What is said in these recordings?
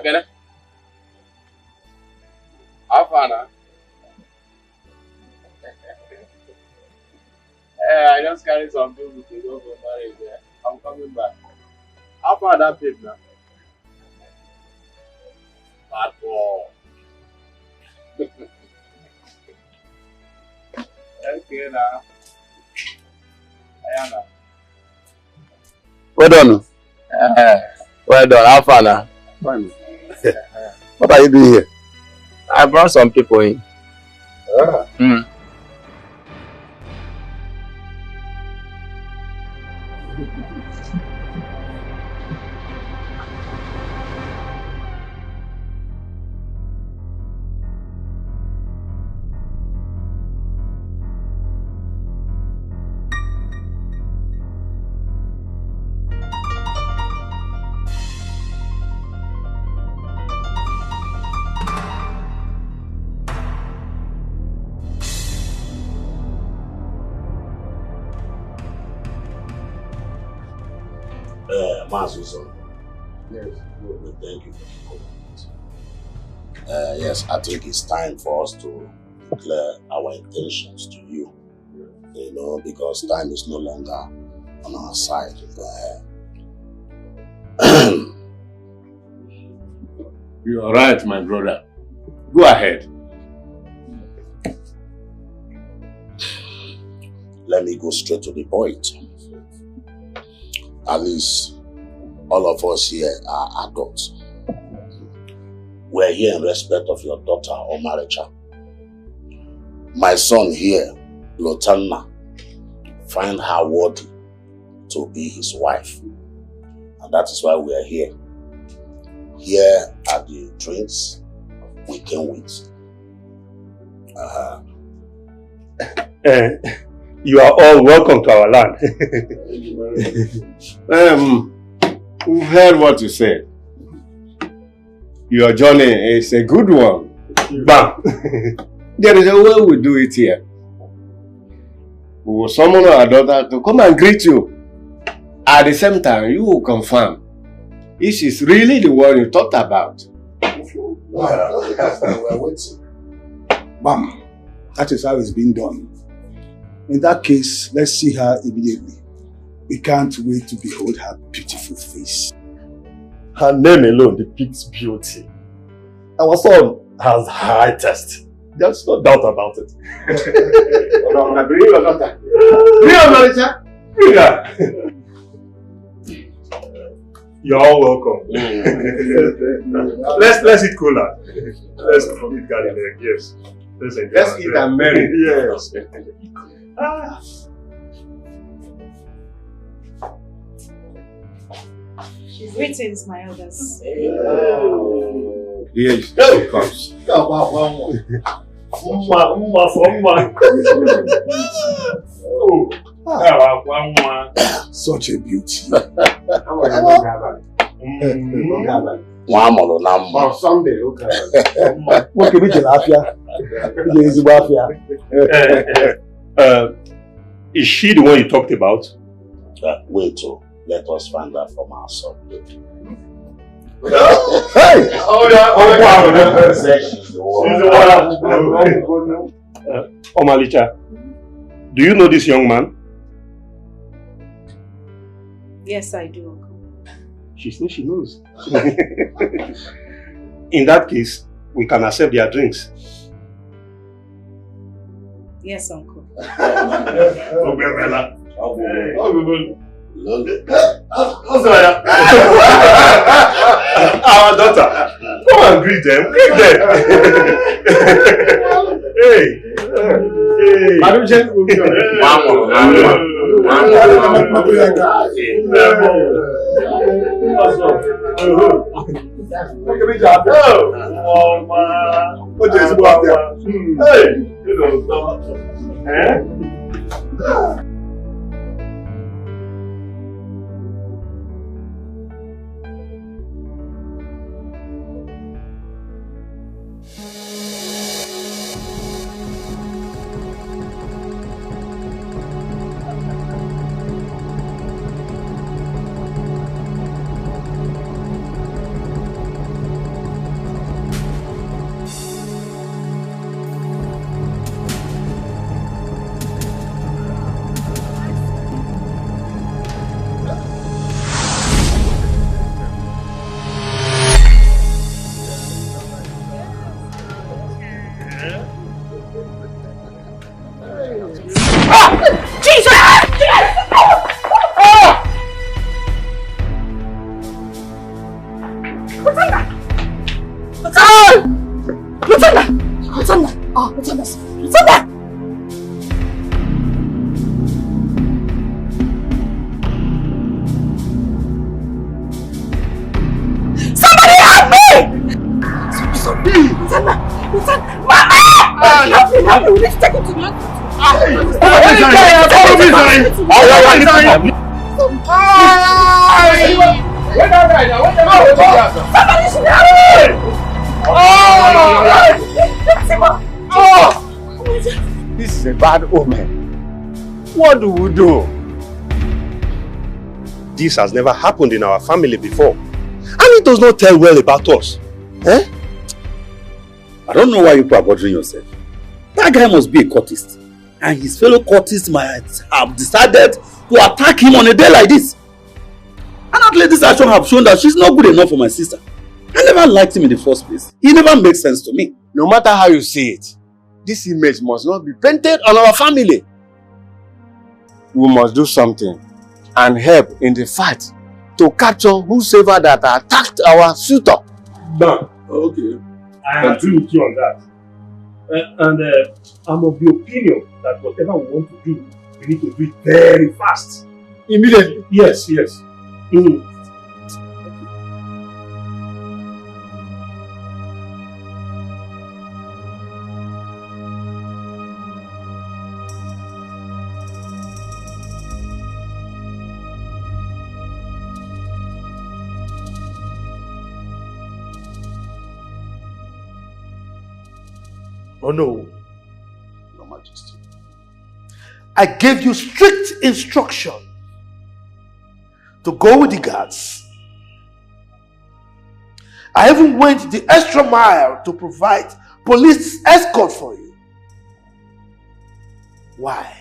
Again? How far now? I just carry some people to go for marriage. I'm coming back. How far that babe now? Bad boy. Okay now. Ayana. Well done. Well done. How far now? Fine. What are you doing here? I brought some people in. Mazuzo. Yes. Thank you for the comment. Yes, I think it's time for us to declare our intentions to you. You know, because time is no longer on our side. You are right, my brother. Go ahead. Let me go straight to the point. At least all of us here are adults. We're here in respect of your daughter or marriage. My son here, Lotanna, find her worthy to be his wife. And that is why we are here. Here are the drinks we came with. You are all welcome to our land. We've heard what you said. Your journey is a good one. Bam! There is a way we do it here. We will summon our daughter to come and greet you. At the same time, you will confirm if she's really the one you talked about. We're waiting. Bam! That is how it's being done. In that case, let's see her immediately. We can't wait to behold her beautiful face. Her name alone depicts beauty. Our son has high taste. There's no doubt about it. Bring your daughter. Bring your daughter. Bring her. You're all welcome. let's eat cola. Let's eat garlic. Yes. Let's eat and marry. Yes. Greetings, my elders. Here she comes. Such a beauty. On Sunday, okay. Is she the one you talked about? Wait till let us find out from our son. Hey! Omalicha, do you know this young man? Yes, I do, Uncle. She says she knows. In that case, we can accept their drinks. Yes, Uncle. Our daughter, come and greet them. Greet them. Hey. we need to take him to the hospital. Follow me, Somebody should help me! This is a bad omen. What do we do? This has never happened in our family before. And it does not tell well about us. Eh? I don't know why you are bothering yourself. That guy must be a cultist. And his fellow cultists might have decided to attack him on a day like this. And at least this action have shown that she's not good enough for my sister. I never liked him in the first place. He never makes sense to me. No matter how you see it, this image must not be painted on our family. We must do something and help in the fight to capture whosoever that attacked our suitor. Bam. Okay. I agree with you on that. I'm of the opinion that whatever we want to do, we need to do it very fast. Immediately. Yes, yes. Oh no. Your Majesty. I gave you strict instruction to go with the guards. I even went the extra mile to provide police escort for you. Why?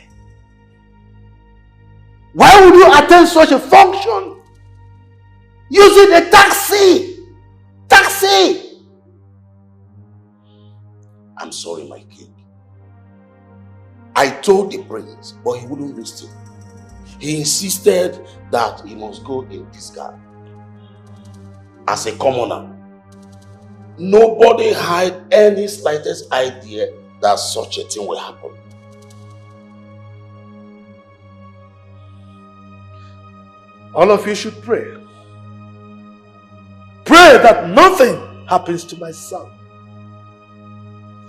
Why would you attend such a function using a taxi? Taxi! I'm sorry, my king. I told the prince, but he wouldn't listen. He insisted that he must go in disguise. As a commoner, nobody had any slightest idea that such a thing will happen. All of you should pray. Pray that nothing happens to my son.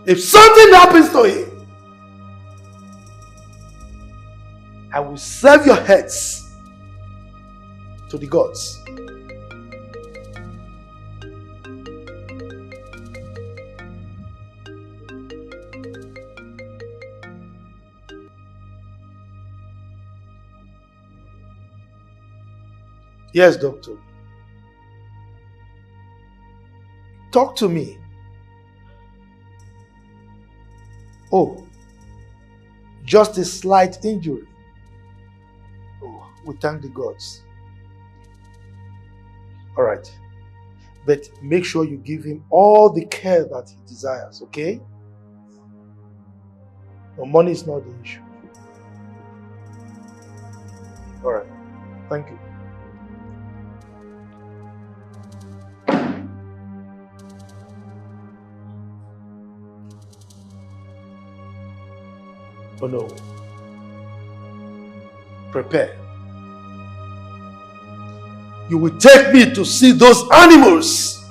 If something happens to him, I will serve your heads to the gods. Yes, doctor. Talk to me. Oh, just a slight injury. Oh, we thank the gods. All right. But make sure you give him all the care that he desires, okay? No, money is not the issue. All right. Thank you. Oh no. Prepare. You will take me to see those animals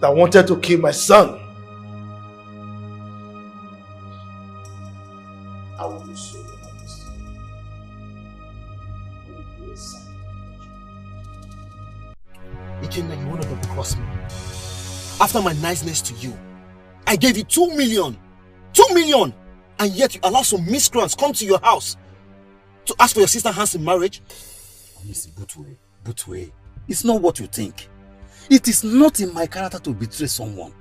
that wanted to kill my son. I will do so, Your Majesty. I will do a sign. Ikenna, you want to double cross me? After my niceness to you, I gave you 2 million. 2 million! And yet you allow some miscreants come to your house to ask for your sister's hand in marriage? Butwe, it's not what you think. It is not in my character to betray someone.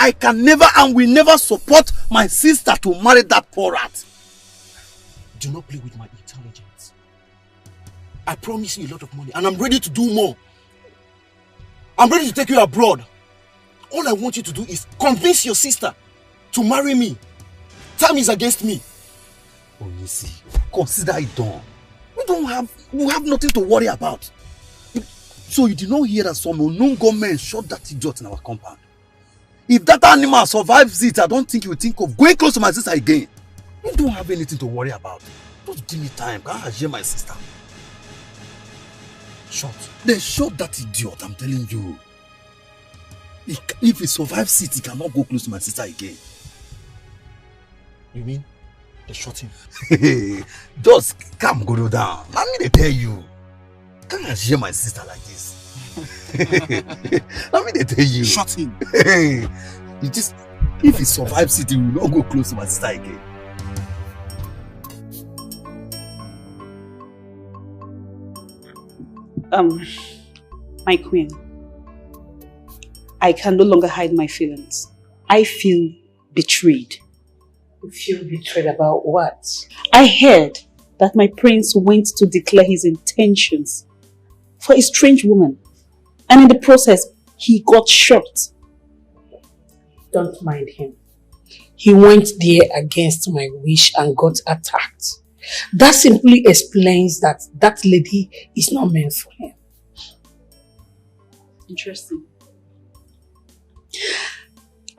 I can never and will never support my sister to marry that poor rat. Do not play with my intelligence. I promise you a lot of money and I'm ready to do more. I'm ready to take you abroad. All I want you to do is convince your sister to marry me. Time is against me. Onyisi, consider it done. We have nothing to worry about. So you did not hear that some unknown gunmen shot that idiot in our compound? If that animal survives it, I don't think you will think of going close to my sister again. You don't have anything to worry about. Just give me time. Can't hear my sister. Shot. They shot that idiot, I'm telling you. If he survives it, he cannot go close to my sister again. You mean they shot him? Just calm, go down. Let me tell you. Can't share my sister like this. Let me tell you. Shot him. It is, if he survives it, he will not go close to my sister again. My queen, I can no longer hide my feelings. I feel betrayed. You feel betrayed about what? I heard that my prince went to declare his intentions for a strange woman, and in the process, he got shot. Don't mind him. He went there against my wish and got attacked. That simply explains that that lady is not meant for him. Interesting.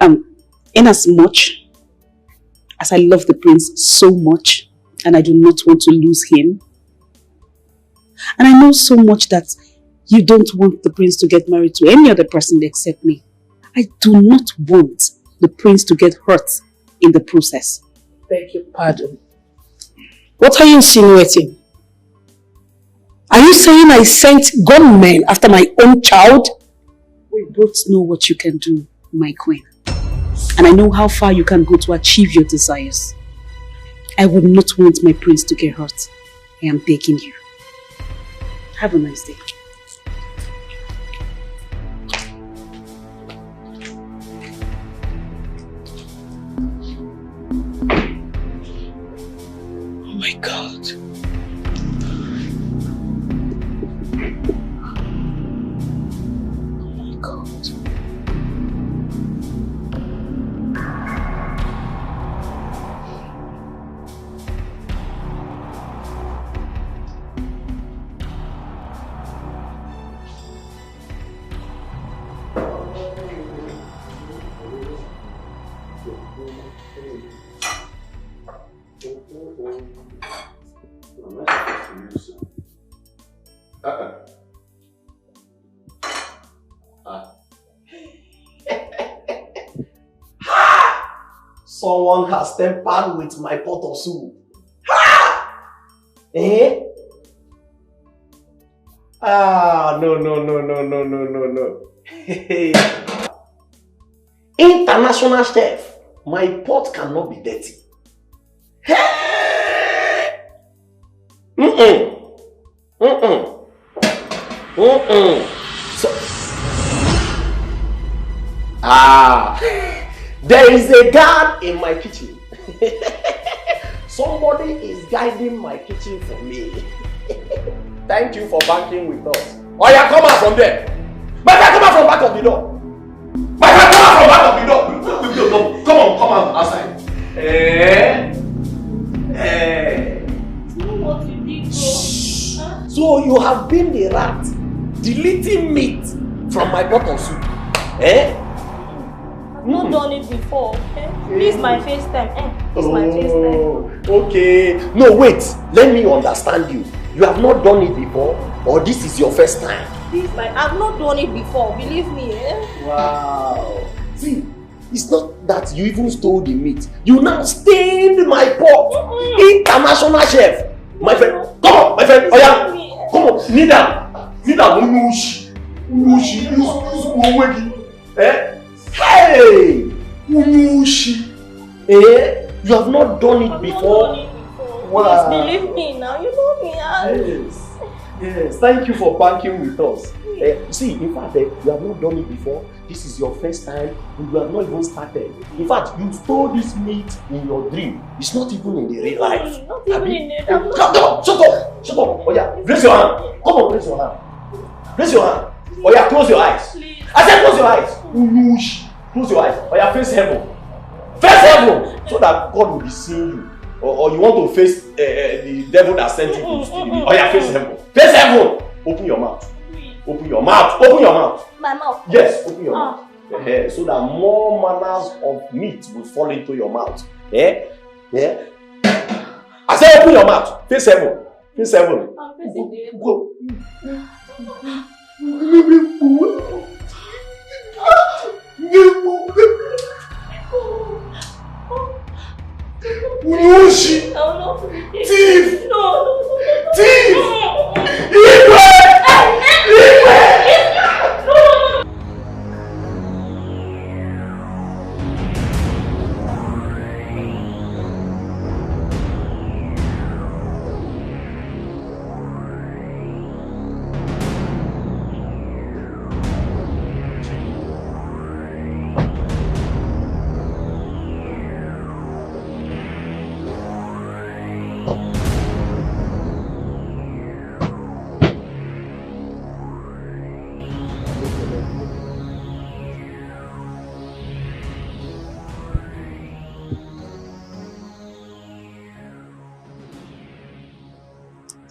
In as much as I love the prince so much and I do not want to lose him, and I know so much that you don't want the prince to get married to any other person except me, I do not want the prince to get hurt in the process. Beg your pardon. What are you insinuating? Are you saying I sent gunmen after my own child? We both know what you can do, my queen. And I know how far you can go to achieve your desires. I would not want my prince to get hurt. I am begging you. Have a nice day. Oh my God. Oh my God. Someone has tampered with my pot of soup. Ha! Eh? No. International chef, my pot cannot be dirty. Hey! There is a guard in my kitchen. Somebody is guiding my kitchen for me. Thank you for banking with us. Oh yeah, come out from there. But come out from back of the door. But come out from back of the door. Come on, outside. You know what you did, bro? So you have been the rat, deleting meat from my pot of soup. I've not done it before. This is my first time. This is my first time. Okay. No, wait. Let me understand you. You have not done it before, or this is your first time? I've not done it before. Believe me. Wow. See, it's not that you even stole the meat. You now stained my pot. International chef. My friend. Come on, my friend. Oh yeah. Come on. Kneel down. Kneel down. Hey! You have not done it before? Wow. Please believe me now. You know me. Yes. Thank you for banking with us. See, in fact, you have not done it before. This is your first time, and you have not even started. In fact, you stole this meat in your dream. It's not even in the real life. Not even in the real life. Shut up. Oh yeah, raise your hand. Come on, raise your hand. Raise your hand. Oh yeah, close your eyes. Please. I said close your eyes. Close your eyes. Oh yeah, face heaven. Face heaven, so that God will be seeing you. Or you want to face the devil that sent you to steal me. Oh yeah, face heaven. Face heaven. Open your mouth. Open your mouth. Open your mouth. My mouth. Yes, open your mouth. So that more manners of meat will fall into your mouth. I said open your mouth. Face heaven. Face heaven. I'm facing the Go.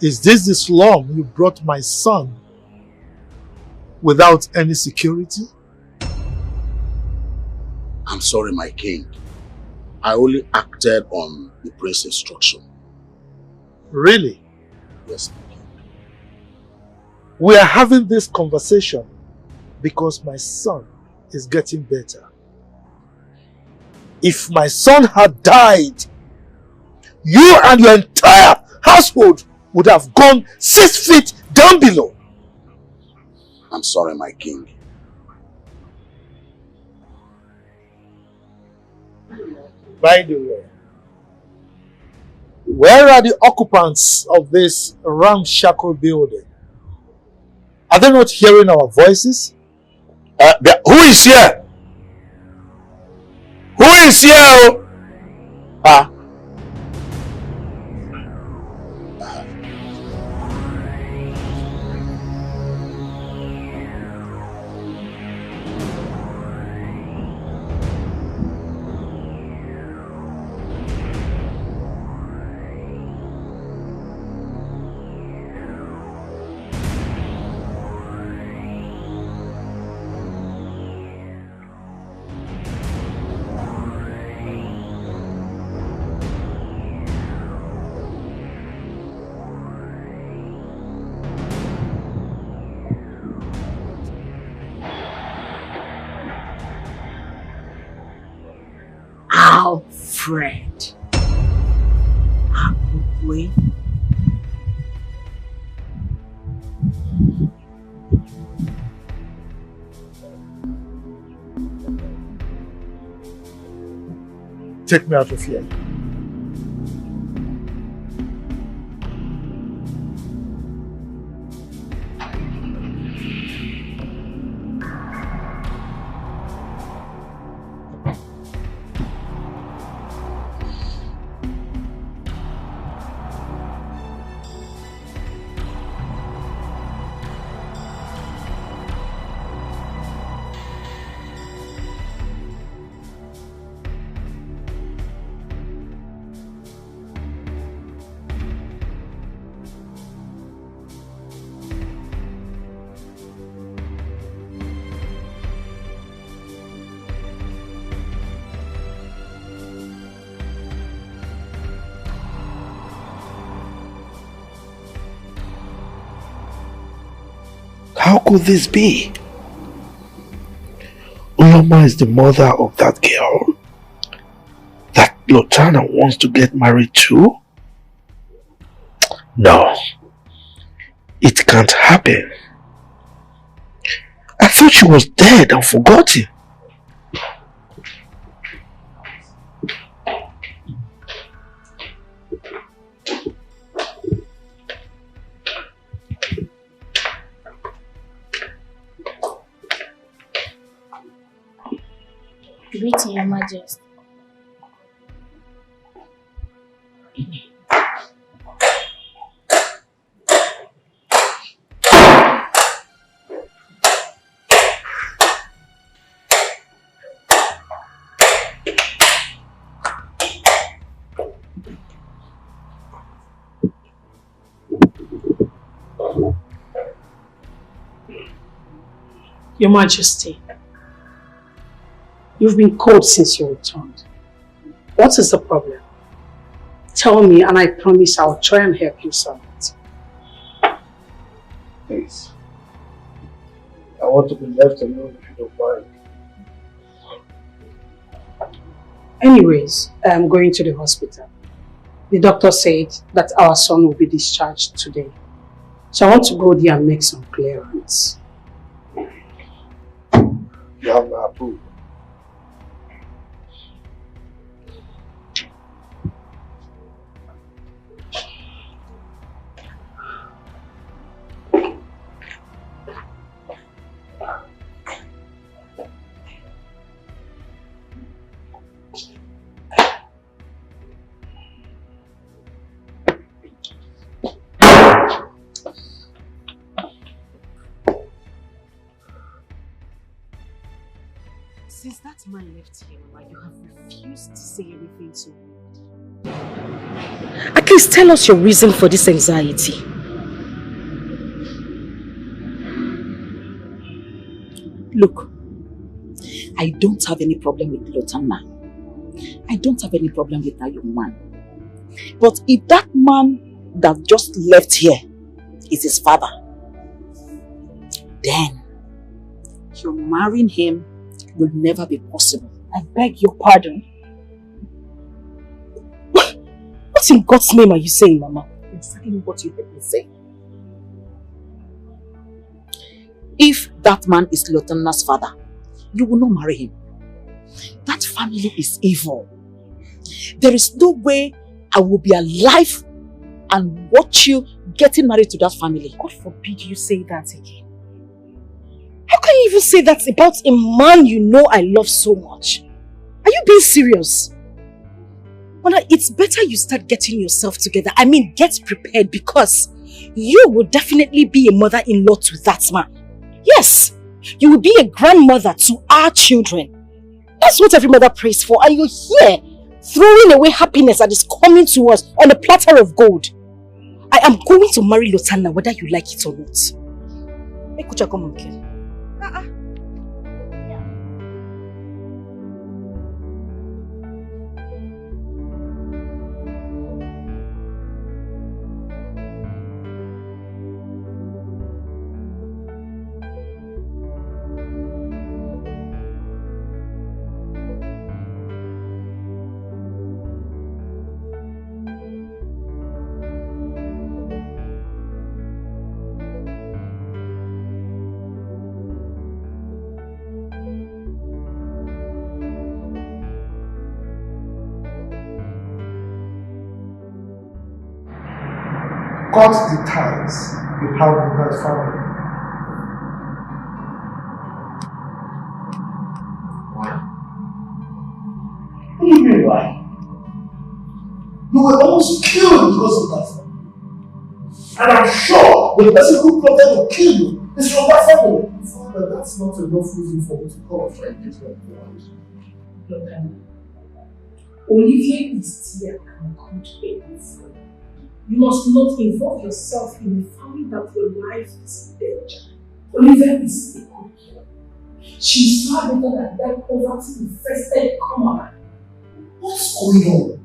Is this the slum you brought my son without any security? I'm sorry, my king. I only acted on the prince's instruction. Really? Yes, my king. We are having this conversation because my son is getting better. If my son had died, you and your entire household would have gone 6 feet down below. I'm sorry, my king. By the way, where are the occupants of this ramshackle building? Are they not hearing our voices? Who is here? Who is here? Alfred. Ebube. Take me out of here. How could this be? Uloma is the mother of that girl that Lotana wants to get married to? No, it can't happen. I thought she was dead and forgotten. Greeting, Your Majesty. Your Majesty, you've been cold since you returned. What is the problem? Tell me and I promise I'll try and help you solve it. Please. I want to be left alone if you don't mind. Anyways, I'm going to the hospital. The doctor said that our son will be discharged today. So I want to go there and make some clearance. You have my approval. Since that man left here, Mama, you have refused to say anything to me. At least tell us your reason for this anxiety. Look, I don't have any problem with Lotana. I don't have any problem with that young man. But if that man that just left here is his father, then your marrying him will never be possible. I beg your pardon. What in God's name are you saying, Mama? Exactly what you heard me say. If that man is Lotana's father, you will not marry him. That family is evil. There is no way I will be alive and watch you getting married to that family. God forbid you say that again. How can you even say that about a man you know I love so much? Are you being serious? Well, it's better you start getting yourself together. I mean, get prepared, because you will definitely be a mother-in-law to that man. Yes, you will be a grandmother to our children. That's what every mother prays for. And you're here throwing away happiness that is coming to us on a platter of gold. I am going to marry Lotana whether you like it or not. Hey, Kucha, come on, Ken. Cut the ties you have with that family. Why? What do you mean why? You were almost killed because of that family. And I'm sure the person who plotted to kill you is from that family. Father, that's not enough reason for me to call for engagement. Look, Olivia is here and good enough. You must not involve yourself in a family that your life is in danger. Olivia is a good girl. She's far better than that poverty-infested commoner. What's going on?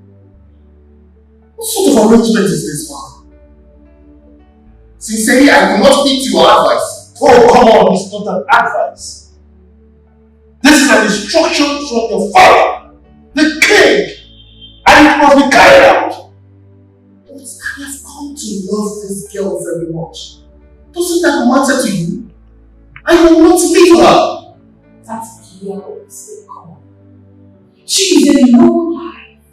What sort of arrangement is this, man? Sincerely, I will not heed your advice. Oh, come on, it's not an advice. This is an instruction from your father, the king, and it must be carried out. But I have come to love this girl very much. Doesn't that matter to you? I will not leave her. That girl is a commoner. She is a low life,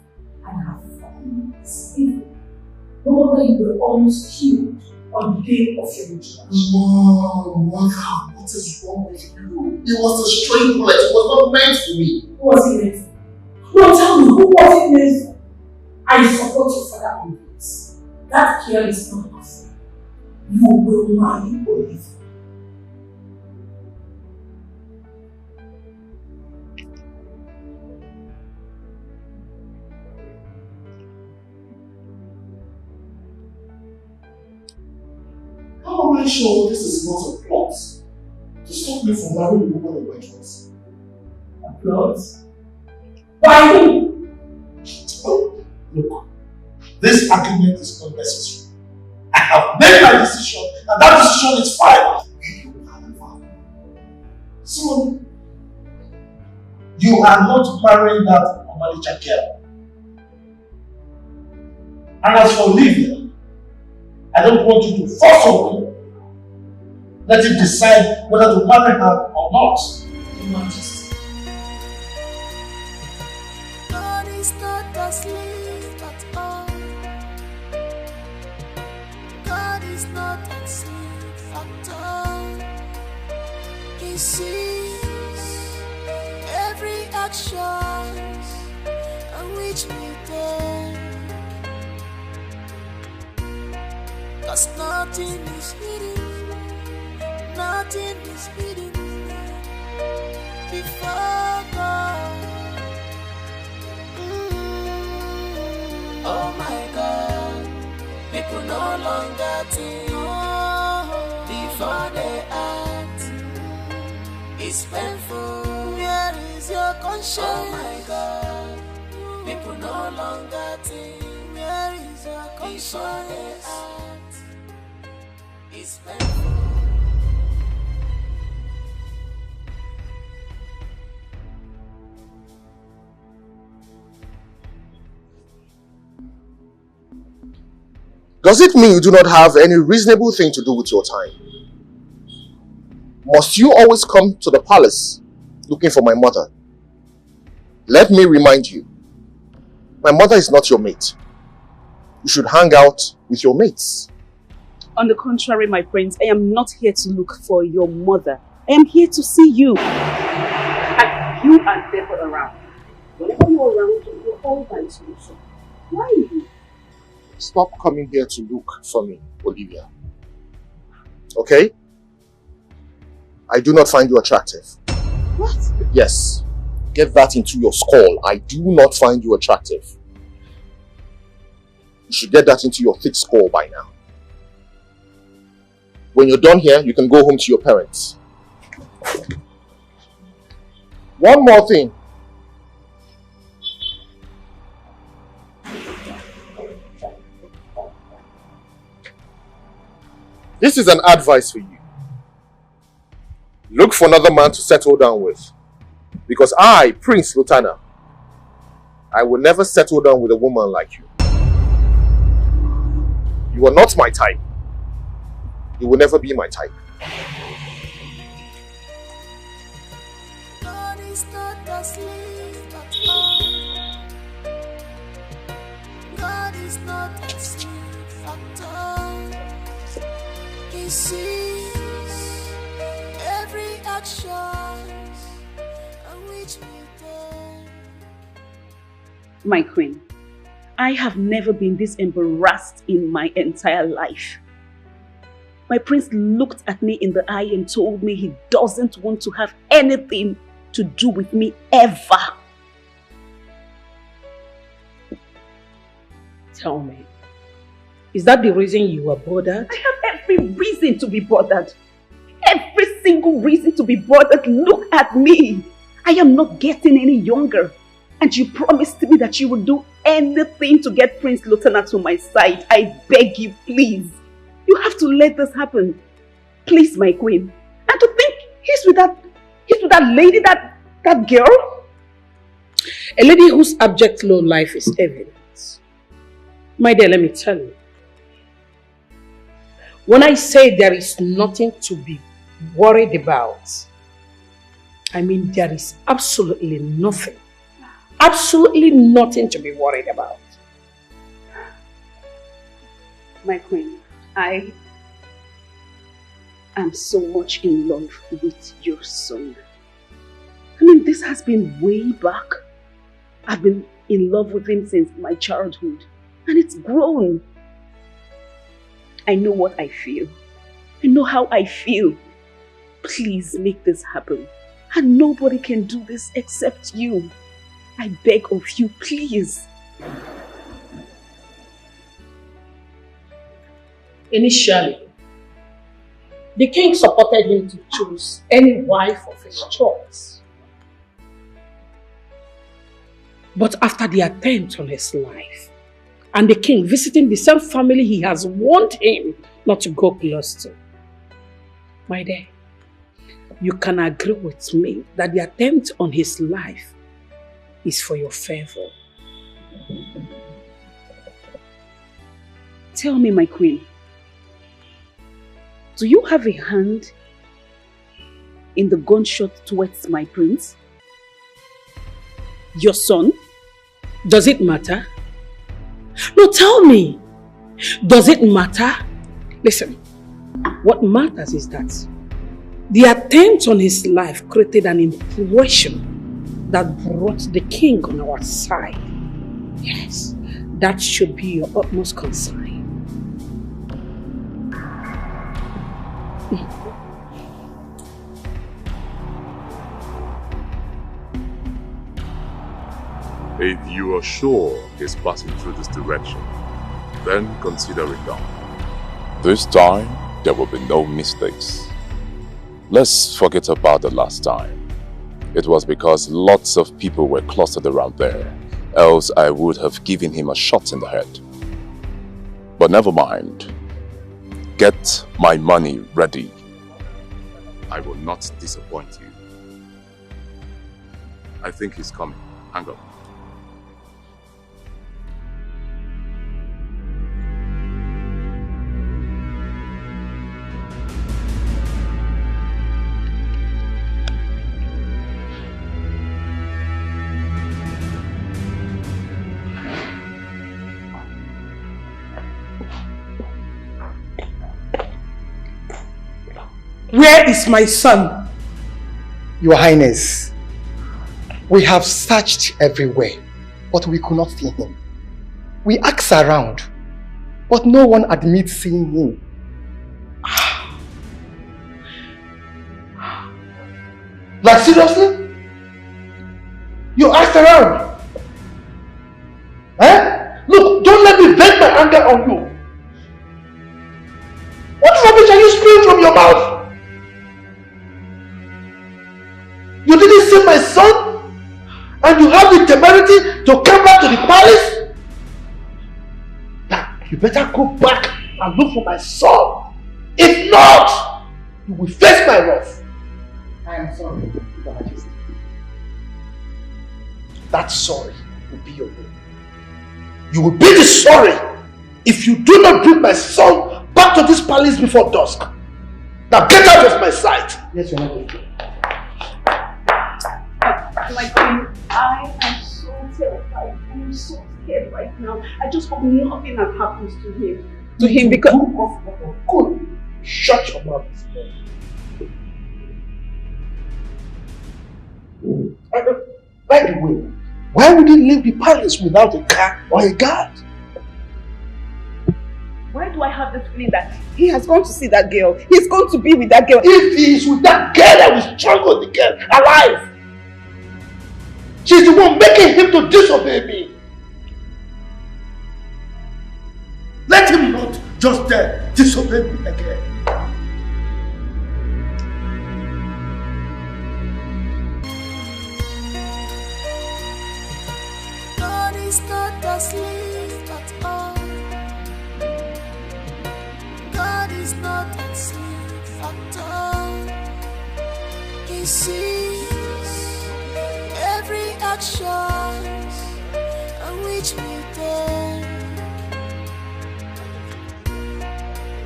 and her family is evil. No wonder you were almost killed on the day of your introduction. Mom, what is wrong with you? It was a stray bullet. It was not meant for me. Who was it meant for? No, tell me, who was it meant for? I support your father on this. That girl is not your friend. You will marry Olivia. How am I sure this is not a plot to stop me from marrying a woman of my choice? A plot? Why who? Oh, look, this argument is not necessary. I have made my decision, and that decision is final. So, you are not marrying that Omalicha girl. And as for Olivia, I don't want you to force her. Let him decide whether to marry her or not. Your Majesty. God is not asleep at all. God is not asleep at all. He sees every action on which we take. 'Cause nothing is hidden. Nothing is hidden before God. Oh my God. People no longer think before they act. It's painful. Where is your conscience? Oh my God. People no longer think. Where is your conscience? Before they act. It's painful. Does it mean you do not have any reasonable thing to do with your time? Must you always come to the palace looking for my mother? Let me remind you, my mother is not your mate. You should hang out with your mates. On the contrary, my prince, I am not here to look for your mother. I am here to see you. And you are never around. Whenever you're around, you're all by yourself. Why are you? Stop coming here to look for me, Olivia. Okay? I do not find you attractive. What? Yes. Get that into your skull. I do not find you attractive. You should get that into your thick skull by now. When you're done here, you can go home to your parents. One more thing. This is an advice for you. Look for another man to settle down with. Because I, Prince Lutana, I will never settle down with a woman like you. You are not my type. You will never be my type. God is not asleep at all. God is not asleep at all. He sees every action which we take. My queen, I have never been this embarrassed in my entire life. My prince looked at me in the eye and told me he doesn't want to have anything to do with me ever. Tell me, is that the reason you were bothered? I have every reason to be bothered. Every single reason to be bothered. Look at me. I am not getting any younger. And you promised me that you would do anything to get Prince Lutana to my side. I beg you, please. You have to let this happen. Please, my queen. And to think he's with that lady, that girl. A lady whose abject low life is evident. My dear, let me tell you. When I say there is nothing to be worried about, I mean there is absolutely nothing. Absolutely nothing to be worried about. My queen, I am so much in love with your son. I mean, this has been way back. I've been in love with him since my childhood. And it's grown. I know what I feel. I know how I feel. Please make this happen. And nobody can do this except you. I beg of you, please. Initially, the king supported him to choose any wife of his choice. But after the attempt on his life, and the king visiting the same family he has warned him not to go close to, my dear, you can agree with me that the attempt on his life is for your favor. Tell me, my queen, do you have a hand in the gunshot towards my prince? Your son? Does it matter? No, tell me. Does it matter? Listen, what matters is that the attempt on his life created an impression that brought the king on our side. Yes, that should be your utmost concern. If you are sure he's passing through this direction, then consider it done. This time, there will be no mistakes. Let's forget about the last time. It was because lots of people were clustered around there, else I would have given him a shot in the head. But never mind. Get my money ready. I will not disappoint you. I think he's coming. Hang on. Where is my son? Your Highness, we have searched everywhere, but we could not see him. We asked around, but no one admits seeing him. Like seriously? You asked around? Eh? Look, don't let me vent my anger on you. What rubbish are you spewing from your mouth? You didn't see my son? And you have the temerity to come back to the palace? Now, you better go back and look for my son. If not, you will face my wrath. I am sorry, Your Majesty. That sorry will be your will. You will be the sorry if you do not bring my son back to this palace before dusk. Now get out of my sight. Yes, Your Majesty. My queen, I am so terrified. I am so scared right now. I just hope nothing has happened to him. Because good. Shut your mouth. By the way, why would he leave the palace without a car or a guard? why do I have this feeling that he has gone to see that girl? He's going to be with that girl. If he is with that girl, I will strangle the girl alive. She's the one making him to disobey me. Let him not just disobey me again. God is not asleep at all. God is not asleep at all. He sees every action which we take.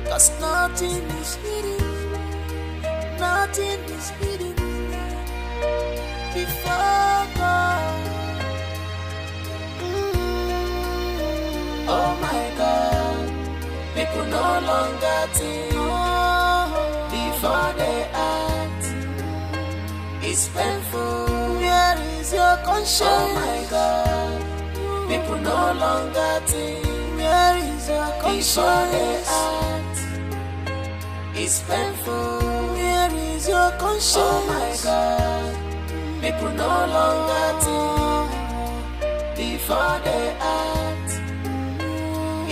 'Cause nothing is hidden, nothing is hidden before God. Oh my God, people no longer think before they act. It's painful. Where is your conscience? Oh my God, people no longer think. Where is your conscience? Before they act. It's painful. Where is your conscience? Oh my God, people no longer think before they act.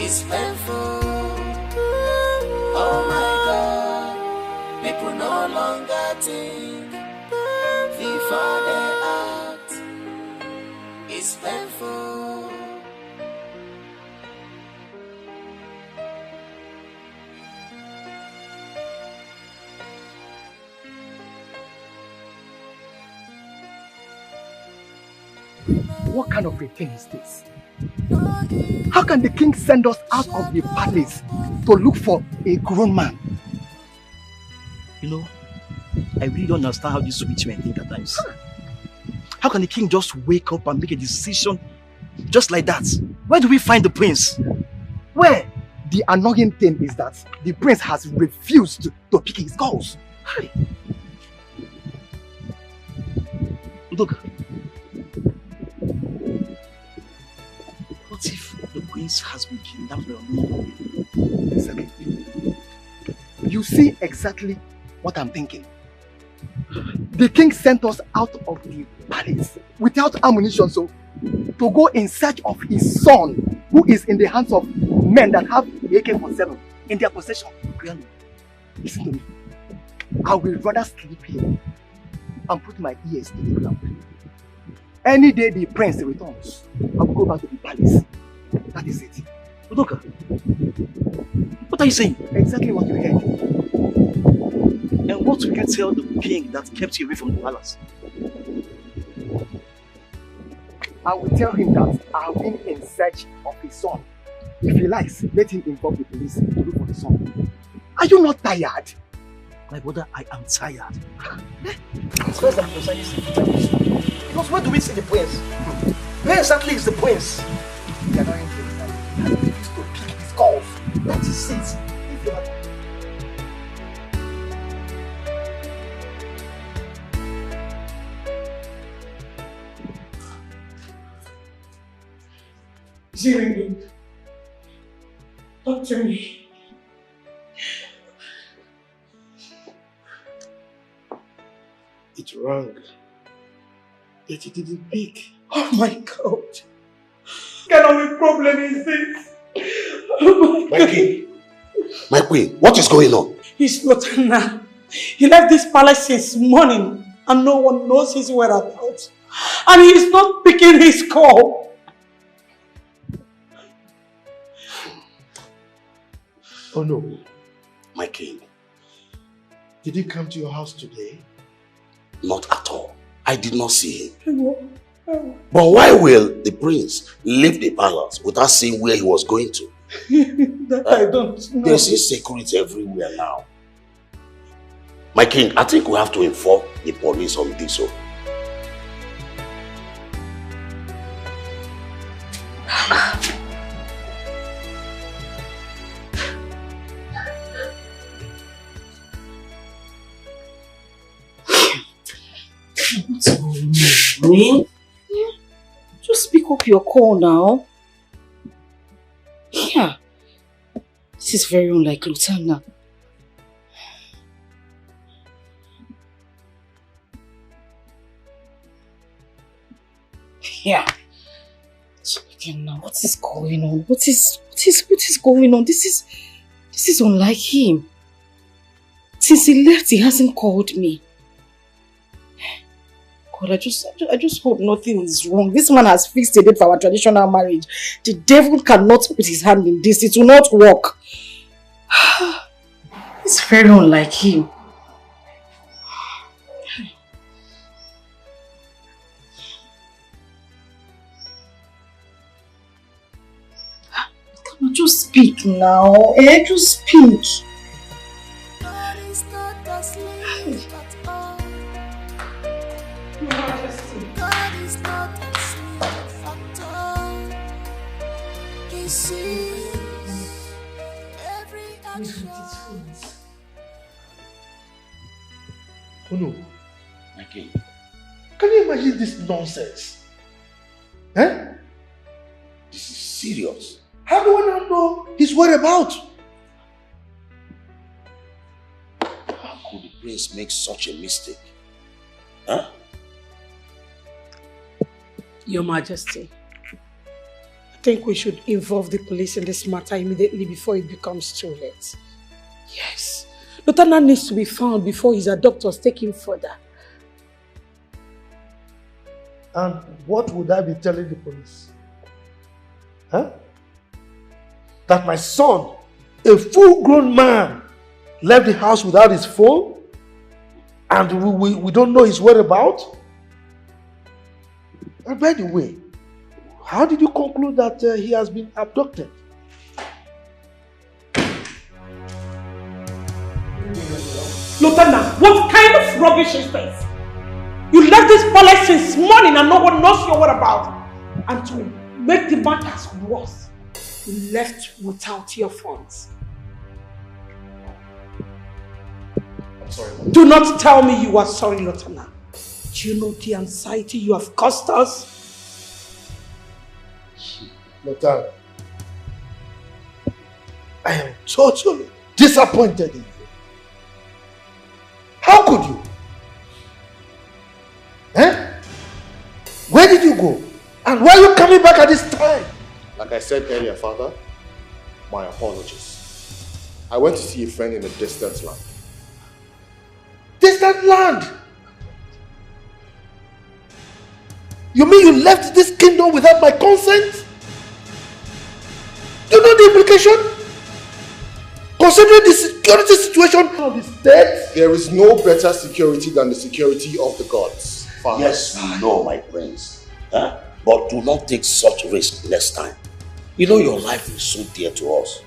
It's painful. Oh my God, people no longer think before they act. It's painful. What kind of a thing is this? How can the king send us out of the palace to look for a grown man? You know, I really don't understand how these rich men think at times. How can the king just wake up and make a decision just like that? Where do we find the prince? Where? The annoying thing is that the prince has refused to pick his calls. Hey. Look. What if the prince has been kidnapped by a woman? You see exactly what I'm thinking. The king sent us out of the palace without ammunition, so to go in search of his son, who is in the hands of men that have the AK-47 in their possession. Listen to me. I will rather sleep here and put my ears to the ground. Any day the prince returns, I will go back to the palace. That is it. Udoka, what are you saying? Exactly what you heard. And what will you tell the king that kept you away from the palace? I will tell him that I have been in search of his son. If he likes, let him involve the police to look for his son. Are you not tired? My brother, I am tired. Because where do we see the prince? Where exactly is the prince? The annoying thing is that he used to pick his calls. That is it. If you are Is he ringing? Talk to me. It rang, but it didn't pick. Oh my God. What kind of a problem is this? Oh my king, my queen, what is going on? He's not now. He left this palace since morning and no one knows his whereabouts. And he's not picking his call. Oh no. My king. Did he come to your house today? Not at all. I did not see him. But why will the prince leave the palace without saying where he was going to? That I don't know. There's insecurity everywhere now. My king, I think we have to inform the police on this. What's going on? Just pick up your call now. Yeah. This is very unlike Lutana. Yeah. Again now, what is going on? What is going on? This is unlike him. Since he left, he hasn't called me. God, I just hope nothing is wrong. This man has fixed a date for our traditional marriage. The devil cannot put his hand in this. It will not work. It's very unlike him. Come on, just speak now. Just speak. God is not asleep at all. God is not asleep at all. He sees every action. Oh no. My king. Can you imagine this nonsense? Eh? This is serious. How do I not know his whereabouts? How could the prince make such a mistake? Huh? Your Majesty, I think we should involve the police in this matter immediately before it becomes too late. Yes. Lieutenant needs to be found before his doctors take him further. And what would I be telling the police? Huh? That my son, a full-grown man, left the house without his phone? And we don't know his whereabouts? And by the way, how did you conclude that he has been abducted? Lieutenant, what kind of rubbish is this? You left this palace since morning and no one knows your whereabouts. And to make the matters worse, you left without your funds. I'm sorry. Do not tell me you are sorry, Lieutenant. Do you know the anxiety you have caused us? Lieutenant, I am totally disappointed in you. How could you? Eh? Where did you go? And why are you coming back at this time? Like I said earlier, Father, My apologies. I went to see a friend in a distant land. Distant land? You mean you left this kingdom without my consent? You know the implication? Considering the security situation of the state? There is no better security than the security of the gods, Father. Yes, we know, my prince. Huh? But do not take such risk next time. You know your life is so dear to us.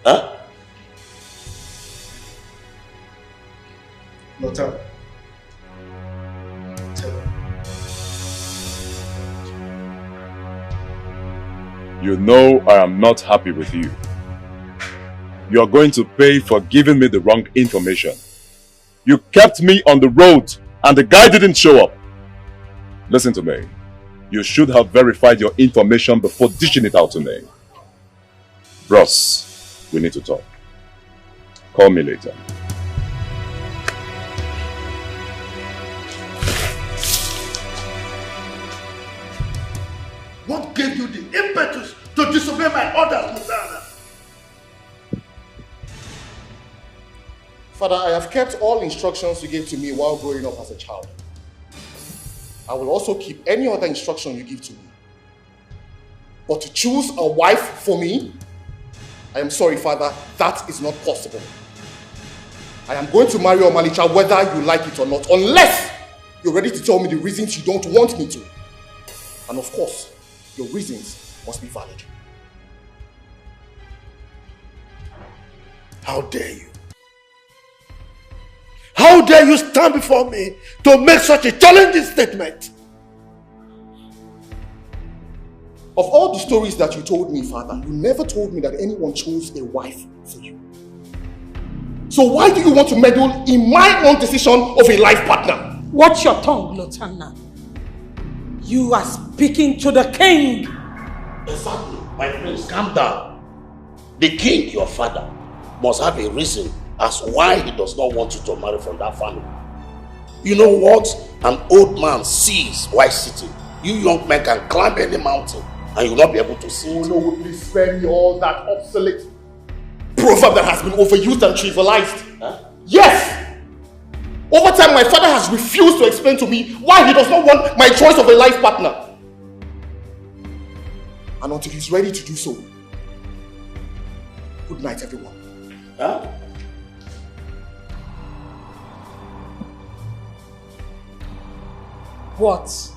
Huh? Lothar. You know I am not happy with you. You are going to pay for giving me the wrong information. You kept me on the road and the guy didn't show up. Listen to me. You should have verified your information before dishing it out to me. Bros, we need to talk. Call me later. What gave you the impetus to disobey my orders, Lothar? Father, I have kept all instructions you gave to me while growing up as a child. I will also keep any other instruction you give to me. But to choose a wife for me, I am sorry, Father, that is not possible. I am going to marry Omalicha whether you like it or not, unless you're ready to tell me the reasons you don't want me to. And of course, your reasons must be valid. How dare you? How dare you stand before me to make such a challenging statement? Of all the stories that you told me, Father, you never told me that anyone chose a wife for you. So why do you want to meddle in my own decision of a life partner? Watch your tongue, Lothar. You are speaking to the king. Exactly. My prince, calm down. The king, your father, must have a reason as why he does not want you to marry from that family. You know what? An old man sees while sitting. You young men can climb any mountain and you will not be able to see it. Oh no, please spare me all that obsolete proverb that has been overused and trivialized. Huh? Yes! Over time, my father has refused to explain to me why he does not want my choice of a life partner. And until he's ready to do so, good night, everyone. Huh? What?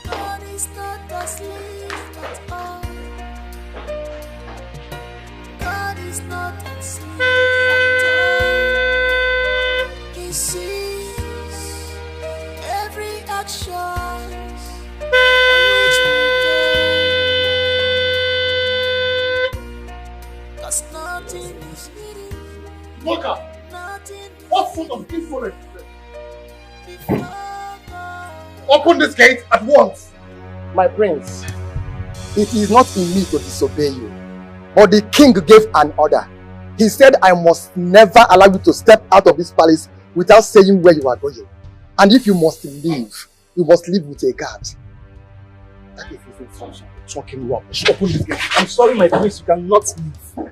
God is not asleep at all. God is not asleep at all. He sees every action on which we do. 'Cause nothing is hidden. Look up! What sort of insolence is this? Open this gate at once! My prince, it is not in me to disobey you, but the king gave an order. He said I must never allow you to step out of this palace without saying where you are going. And if you must leave, you must leave with a guard. That is his instruction. Talking rubbish. Open this gate. I'm sorry, my prince, you cannot leave.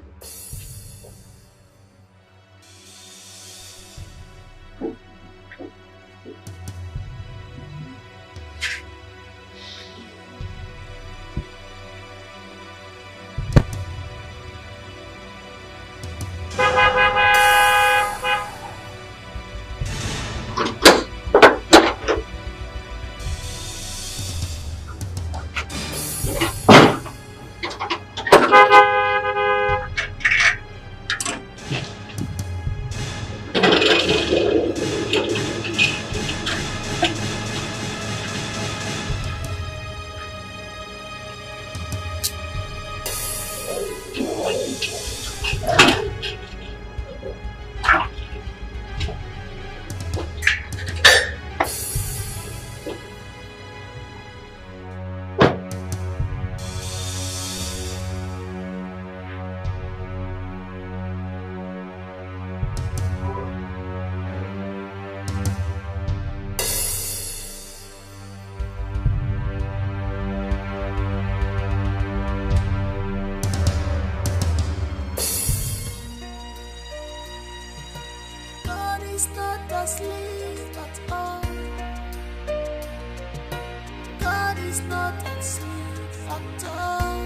is not asleep at all.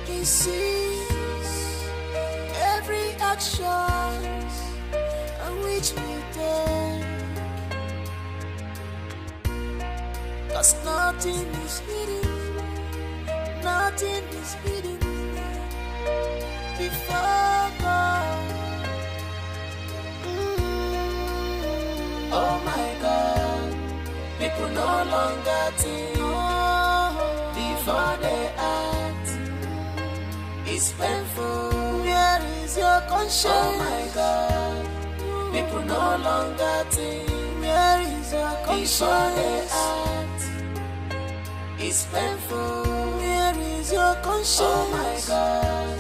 He sees every action which we take. 'Cause nothing is hidden, nothing is hidden before God. Oh my God, people no longer think before they act. It's painful. Where is your conscience? Oh my God, people no longer think. Where is your conscience? Before they act. It's painful. Where is your conscience? Oh my God,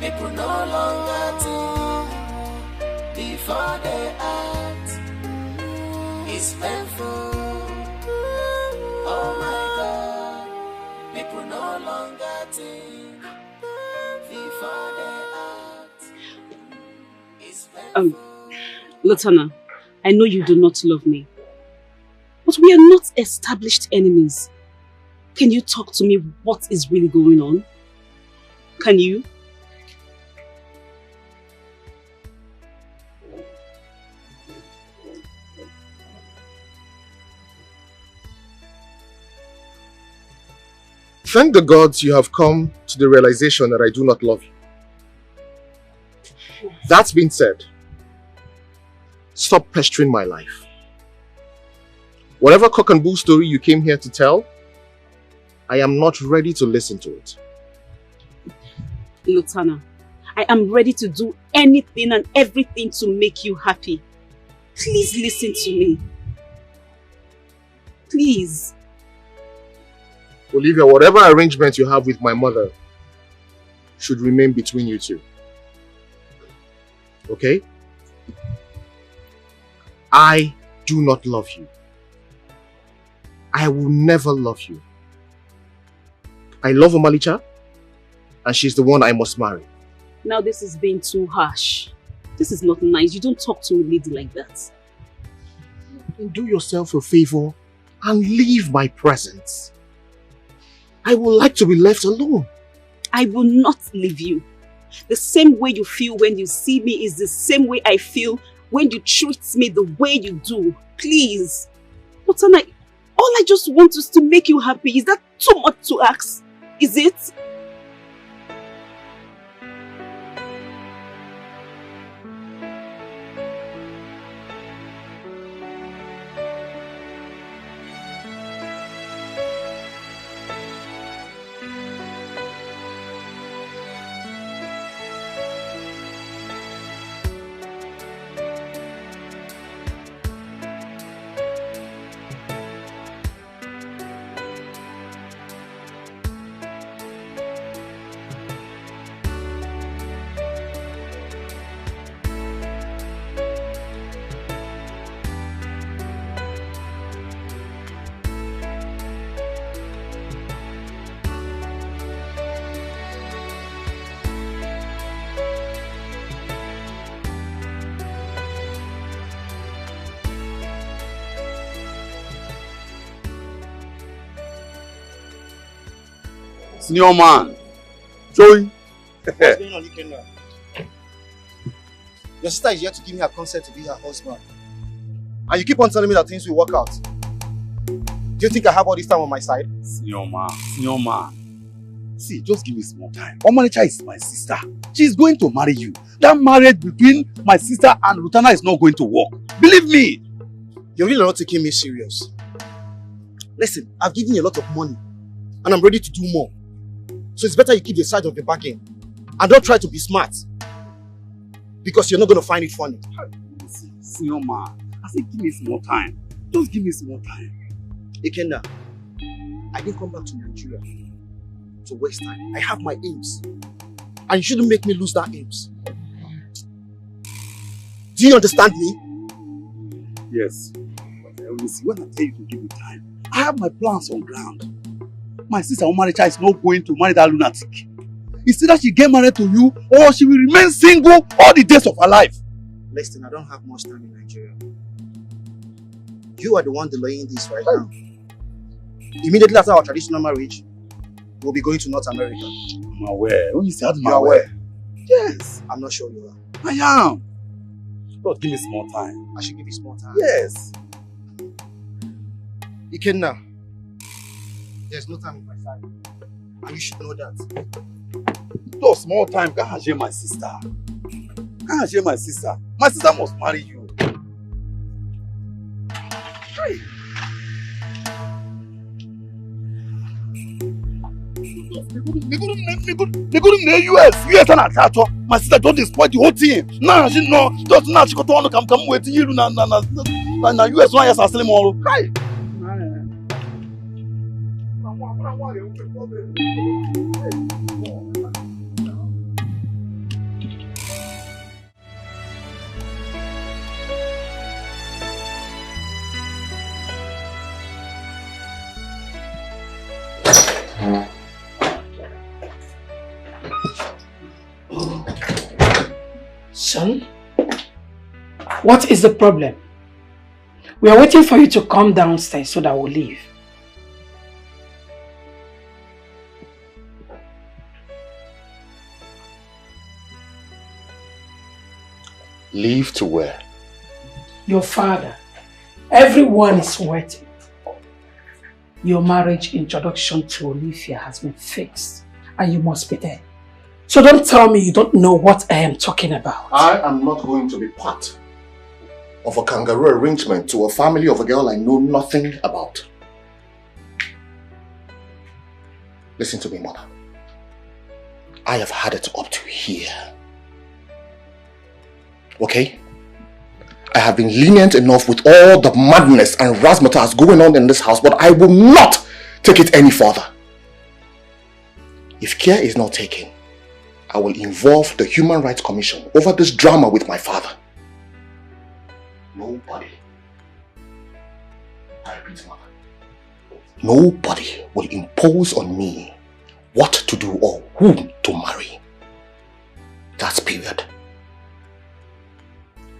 people no longer think before they act. It's painful. Oh my God, people no longer think before they act. It's painful. Lutana, I know you do not love me, but we are not established enemies. Can you talk to me what is really going on? Can you? Thank the gods you have come to the realization that I do not love you. That being said, stop pestering my life. Whatever cock and bull story you came here to tell, I am not ready to listen to it. Lutana, I am ready to do anything and everything to make you happy. Please listen to me. Please. Olivia, whatever arrangement you have with my mother should remain between you two. Okay? I do not love you. I will never love you. I love Omalicha, and she's the one I must marry. Now this is being too harsh. This is not nice. You don't talk to a lady like that. Then do yourself a favor and leave my presence. I would like to be left alone. I will not leave you. The same way you feel when you see me is the same way I feel when you treat me the way you do. Please. But all I just want is to make you happy. Is that too much to ask? Is it? Senior man. Joey. What's going on, Ikenna? Your sister is here to give me her consent to be her husband. And you keep on telling me that things will work out. Do you think I have all this time on my side? Senior man. See, just give me small time. Omalicha is my sister. She's going to marry you. That marriage between my sister and Lutana is not going to work. Believe me. You're really not taking me serious. Listen, I've given you a lot of money. And I'm ready to do more. So it's better you keep the side of the bargain. And don't try to be smart. Because you're not going to find it funny. Senior man, I said give me small time. Just give me small time. Ikenna, I didn't come back to Nigeria to waste time. I have my aims. And you shouldn't make me lose that aims. Do you understand me? Yes. But I only see when I tell you to give me time. I have my plans on ground. My sister Omalicha is not going to marry that lunatic. It's either she get married to you or she will remain single all the days of her life. Listen, I don't have much time in Nigeria. You are the one delaying this right now. Immediately after our traditional marriage, we'll be going to North America. I'm aware. When you say I'm You are aware. aware? Yes. I'm not sure you are. I am. Lord, give me some more time. I should give you some more time. Yes. Ikenna, there's no time on my side. And you should know that. Lord, small time. Can't share my sister. Can't share my sister. My sister must marry you. Hey. They go to the US and attack. My sister don't spoil the whole thing. Nah, she no. Just now she got to come with you. Na US one yes aslim all. Right. Son, what is the problem? We are waiting for you to come downstairs so that we'll leave. Leave to where? Your father. Everyone is waiting. Your marriage introduction to Olivia has been fixed and you must be there. So don't tell me you don't know what I am talking about. I am not going to be part of a kangaroo arrangement to a family of a girl I know nothing about. Listen to me, mother. I have had it up to here. Okay? I have been lenient enough with all the madness and razzmatazz going on in this house, but I will not take it any further. If care is not taken, I will involve the Human Rights Commission over this drama with my father. Nobody, I repeat, mother, nobody will impose on me what to do or whom to marry. That's period.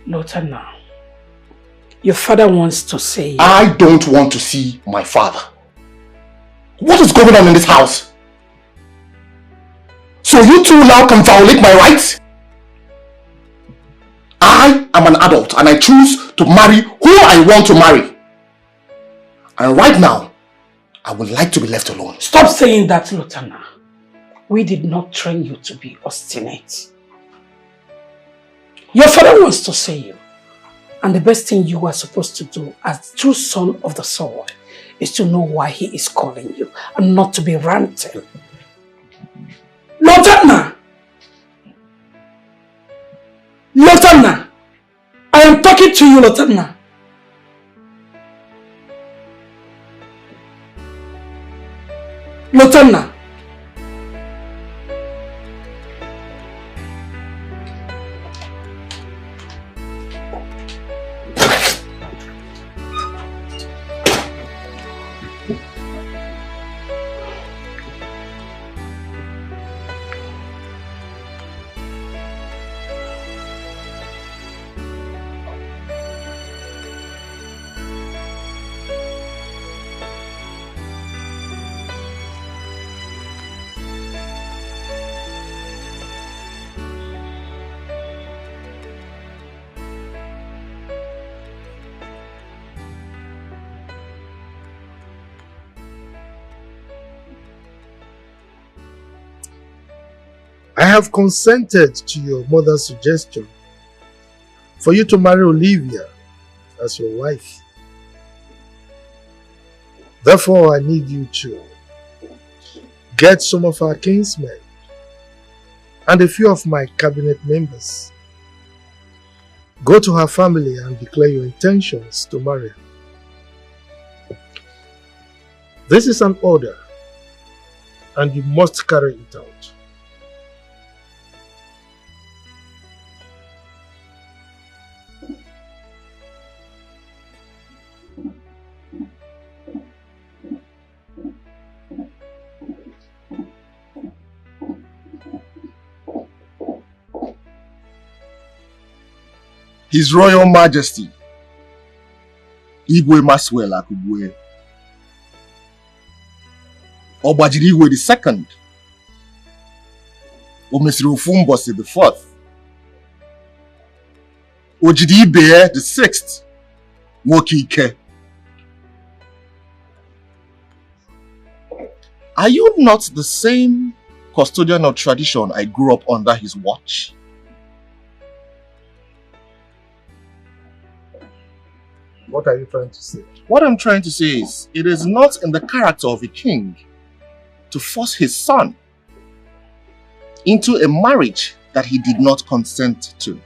Lotana, your father wants to say... I don't want to see my father. What is going on in this house? So you two now can violate my rights? I am an adult and I choose to marry who I want to marry. And right now, I would like to be left alone. Stop saying that, Lotana. We did not train you to be obstinate. Your father wants to see you. And the best thing you are supposed to do as true son of the sword is to know why he is calling you and not to be ranting. Lotana! Lotana! I am talking to you, Lotana. Lotana! I have consented to your mother's suggestion for you to marry Olivia as your wife. Therefore, I need you to get some of our kinsmen and a few of my cabinet members. Go to her family and declare your intentions to marry her. This is an order, and you must carry it out. His Royal Majesty, Igwe Maswell Akubwe, Obajiriwe the second. Omesiru Fumbosi the fourth. Ojidibe the sixth. Mokike. Are you not the same custodian of tradition I grew up under his watch? What are you trying to say? What I'm trying to say is, it is not in the character of a king to force his son into a marriage that he did not consent to.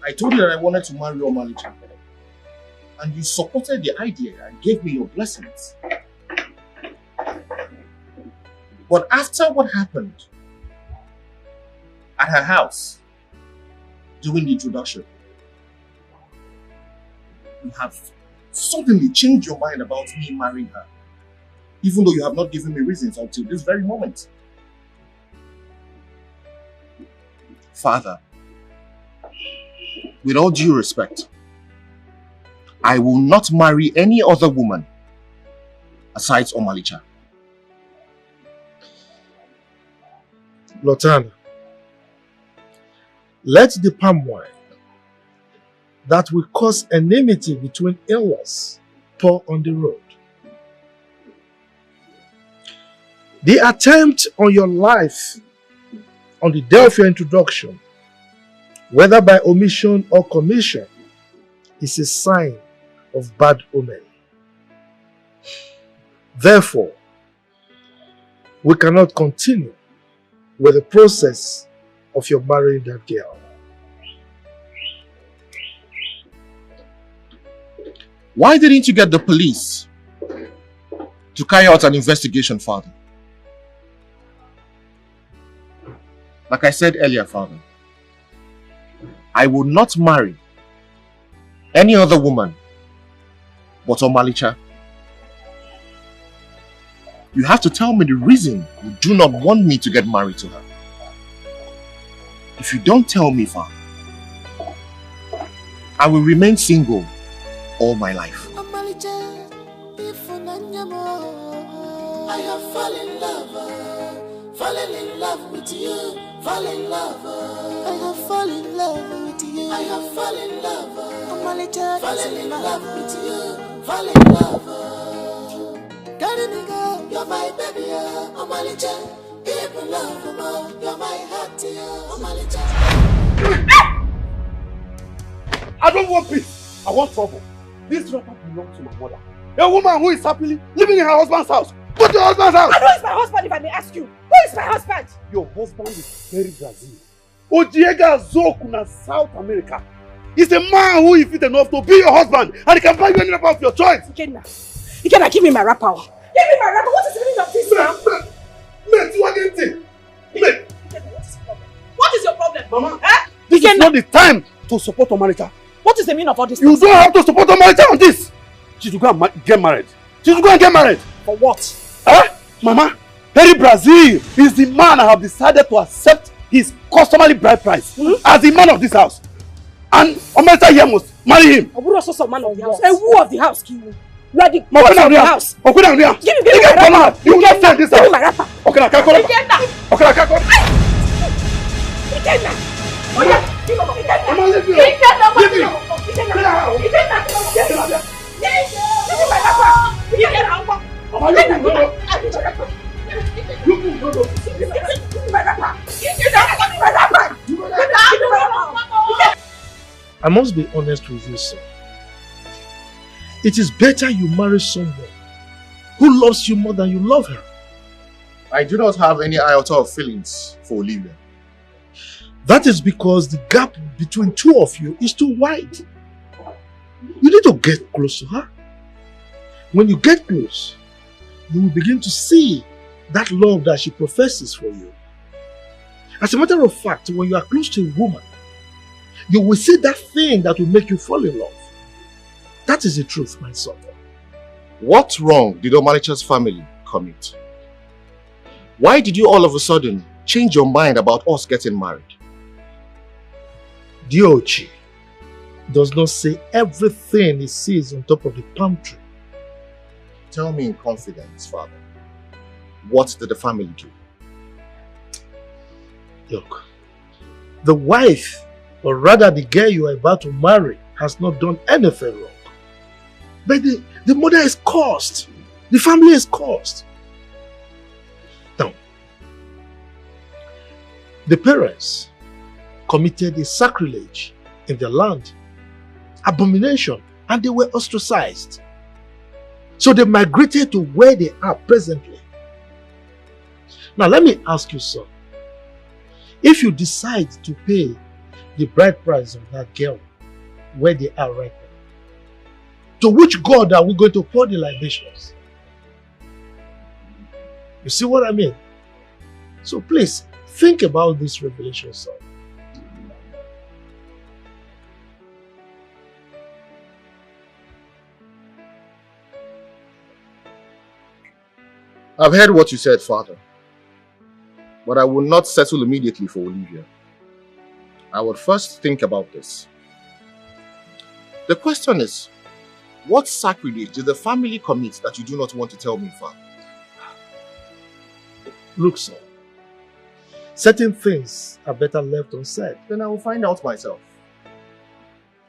I told you that I wanted to marry Omalicha, and you supported the idea and gave me your blessings. But after what happened at her house during the introduction, you have suddenly changed your mind about me marrying her, even though you have not given me reasons until this very moment. Father, with all due respect, I will not marry any other woman aside Omalicha. Lotana, let the palm wine that will cause enmity between in-laws pour on the road. The attempt on your life on the day of your introduction, whether by omission or commission, is a sign of bad omen. Therefore, we cannot continue with the process of your marrying that girl. Why didn't you get the police to carry out an investigation, Father? Like I said earlier, Father, I will not marry any other woman but Omalicha. You have to tell me the reason you do not want me to get married to her. If you don't tell me, Father, I will remain single all my life. I have fallen in love with you, fall in love. I have fallen in love with you. I have fallen in love. Fallen in love with you, fall in love. Carry me go, you're my baby, Omalicha. Even love, you're my heart, Omalicha. I don't want peace. I want trouble. This wrapper belongs to my mother. A woman who is happily living in her husband's house. Go to your husband's house. And who is my husband, if I may ask you? Who is my husband? Your husband is very Brazil. Ojiega Zokuna, South America. He's a man who is fit enough to be your husband, and he can buy you any wrapper of your choice. Ikenna, give me my wrapper. Give me my wrapper. What is the meaning of this now? Mate, you are getting. Mate. What is your problem? Mama, this is not the time to support Omalicha. What is the meaning of all this? You don't have to support Omalicha on this. She should go and get married. She should go and get married. For what? Mama, Harry Brazil is the man I have decided to accept his customary bride price as the man of this house. And Omalicha here must marry him. Oburu also some man of the house. A who of the house, Kiwu? You are the boss of the house. Give me my wrapper. You will not stay in this house. Give me my wrapper. Okay, I can't go. Okay, I can't go. Ikenna. Oh yeah. Mama, leave me. Leave me. I must be honest with you, sir. It is better you marry someone who loves you more than you love her. I do not have any iota of feelings for Olivia. That is because the gap between two of you is too wide. You need to get close to her. When you get close, you will begin to see that love that she professes for you. As a matter of fact, when you are close to a woman, you will see that thing that will make you fall in love. That is the truth, my son. What wrong did Omalicha's family commit? Why did you all of a sudden change your mind about us getting married? Diochi does not say everything he sees on top of the palm tree. Tell me in confidence, Father. What did the family do? Look, the wife, or rather the girl you are about to marry, has not done anything wrong. But the mother is cursed. The family is cursed. Now, the parents committed a sacrilege in their land, abomination, and they were ostracized. So they migrated to where they are presently. Now let me ask you, son. If you decide to pay the bride price of that girl where they are right now, to which God are we going to pour the libations? You see what I mean? So please, think about this revelation, son. I've heard what you said, Father. But I will not settle immediately for Olivia. I would first think about this. The question is, what sacrilege did the family commit that you do not want to tell me, Father? Look, son. Certain things are better left unsaid. Then I will find out myself.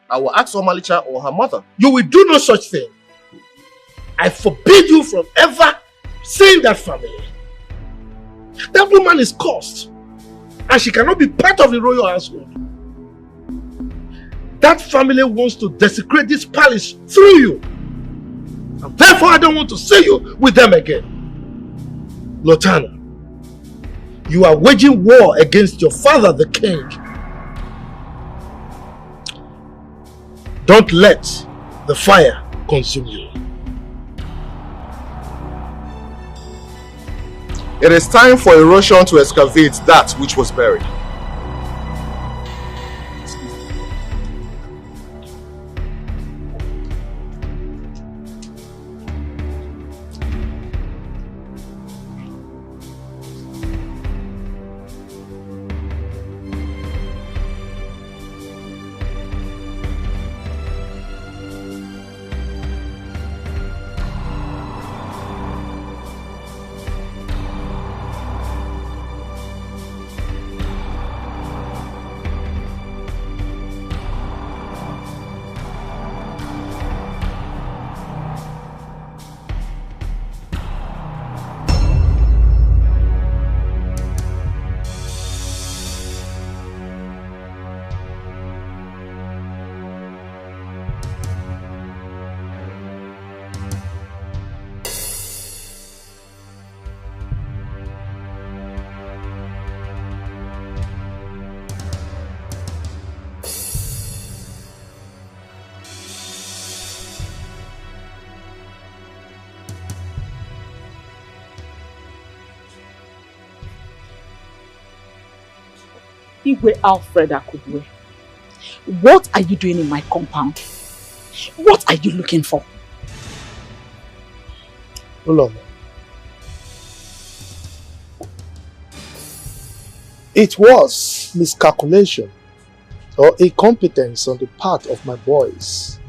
I will ask Omalicha or her mother. You will do no such thing. I forbid you from ever seeing that family. That woman is cursed, and she cannot be part of the royal household. That family wants to desecrate this palace through you, and therefore I don't want to see you with them again. Lotana, you are waging war against your father, the king. Don't let the fire consume you. It is time for erosion to excavate that which was buried. Igwe Alfred Akubwe, what are you doing in my compound? What are you looking for? Hold on. It was miscalculation or incompetence on the part of my boys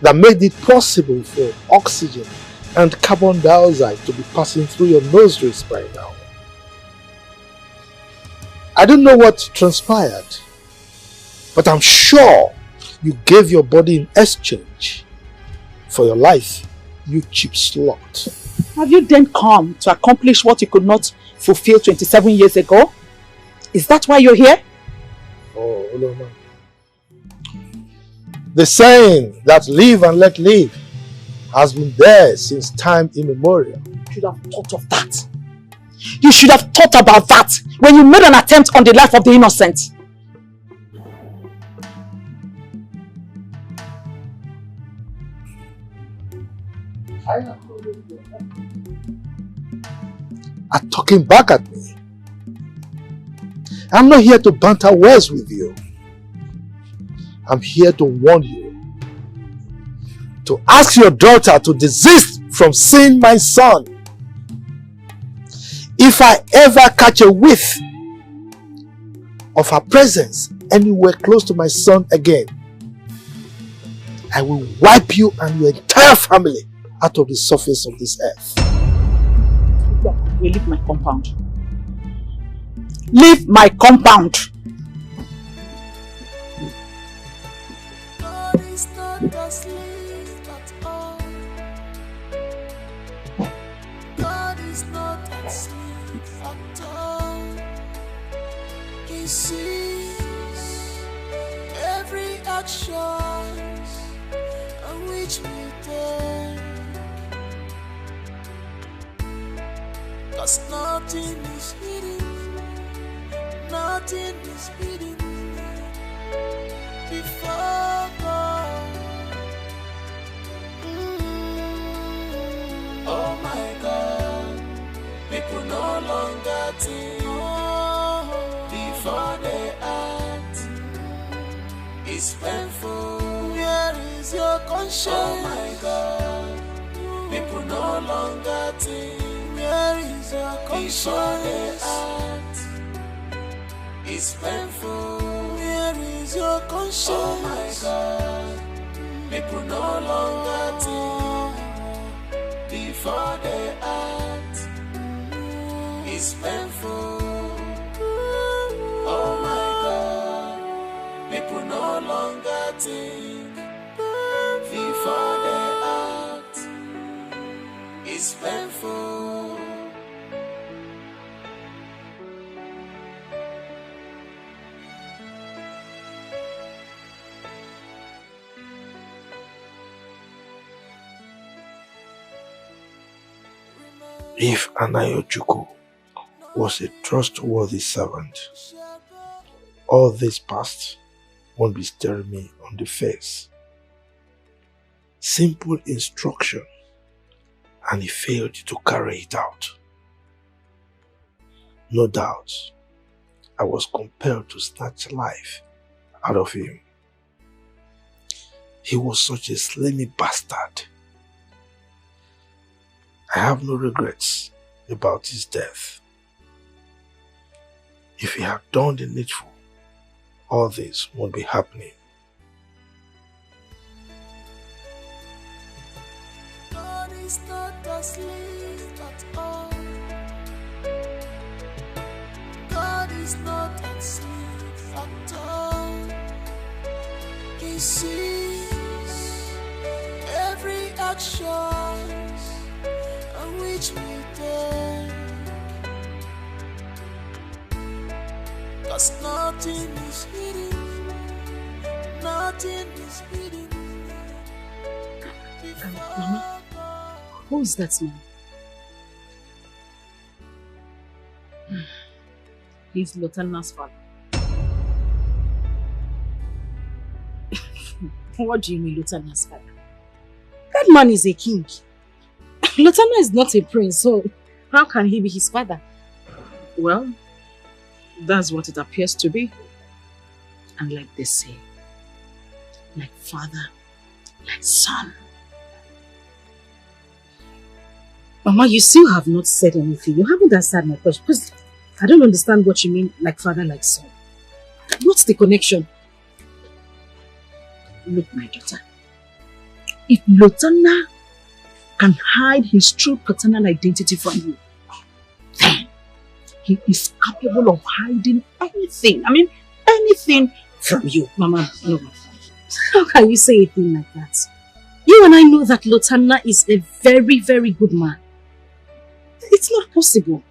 that made it possible for oxygen and carbon dioxide to be passing through your nostrils by now. I don't know what transpired, but I'm sure you gave your body in exchange for your life, you cheap slut. Have you then come to accomplish what you could not fulfill 27 years ago? Is that why you're here? Oh, hello, man. The saying that live and let live has been there since time immemorial. You should have thought of that. You should have thought about that when you made an attempt on the life of the innocent. Are talking back at me. I'm not here to banter words with you. I'm here to warn you. To ask your daughter to desist from seeing my son. If I ever catch a whiff of her presence anywhere close to my son again, I will wipe you and your entire family out of the surface of this earth. We leave my compound. Leave my compound! God is not asleep at all. God is not asleep at all. He sees every action on which we take. 'Cause nothing is hidden. Nothing is hidden before God. Oh my God, people no longer think before they act. It's painful. Where is your conscience? Oh my God, people no longer think. Where is your conscience? Before they act. It's painful. Where is your conscience? Oh my God, people no longer think before they act. It's painful. Oh my God, people no longer think before they act. It's painful. If Anayojuku was a trustworthy servant, all this past won't be staring me on the face. Simple instruction, and he failed to carry it out. No doubt, I was compelled to snatch life out of him. He was such a slimy bastard. I have no regrets about his death. If he had done the needful, all this won't be happening. God is not asleep at all. God is not asleep at all. He sees every action on which we take. 'Cause nothing is hidden. Nothing is hidden. Mama, who is that man? He's Lotana's father. What do you mean, Lotana's father? That man is a king. Lotana is not a prince, so how can he be his father? Well, that's what it appears to be. And like they say, like father, like son. Mama, you still have not said anything. You haven't answered my question. Because I don't understand what you mean, like father, like son. What's the connection? Look, my daughter. If Lotana can hide his true paternal identity from you, then he is capable of hiding anything. I mean, anything from you. Mama, no. How can you say a thing like that? You and I know that Lotana is a very, very good man. It's not possible.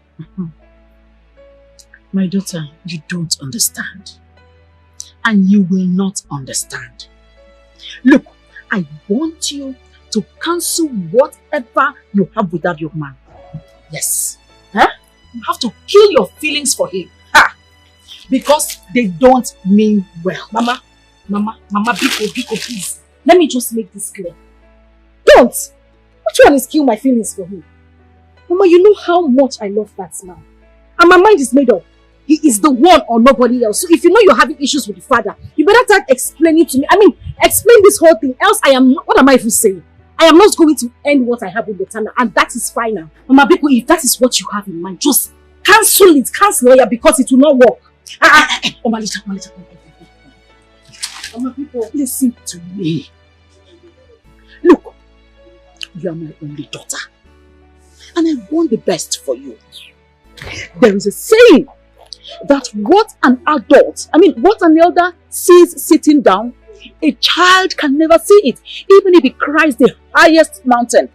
My daughter, you don't understand. And you will not understand. Look, I want you to cancel whatever you have with that young man. Yes. Huh? You have to kill your feelings for him. Because they don't mean well. Mama, Biko, please. Let me just make this clear. Don't! Which one is kill my feelings for him? Mama, you know how much I love that man. And my mind is made up. He is the one or nobody else. So if you know you're having issues with the father, you better start explaining to me. I mean, explain this whole thing. Else I am not, what am I even saying? I am not going to end what I have with Lotana, and that is final. Mama Biko, if that is what you have in mind, just cancel it. Cancel it because it will not work. Omalicha. Mama Biko, listen to me. Look, You are my only daughter. And I want the best for you. There is a saying that what an elder sees sitting down, a child can never see it, even if he cries the highest mountain.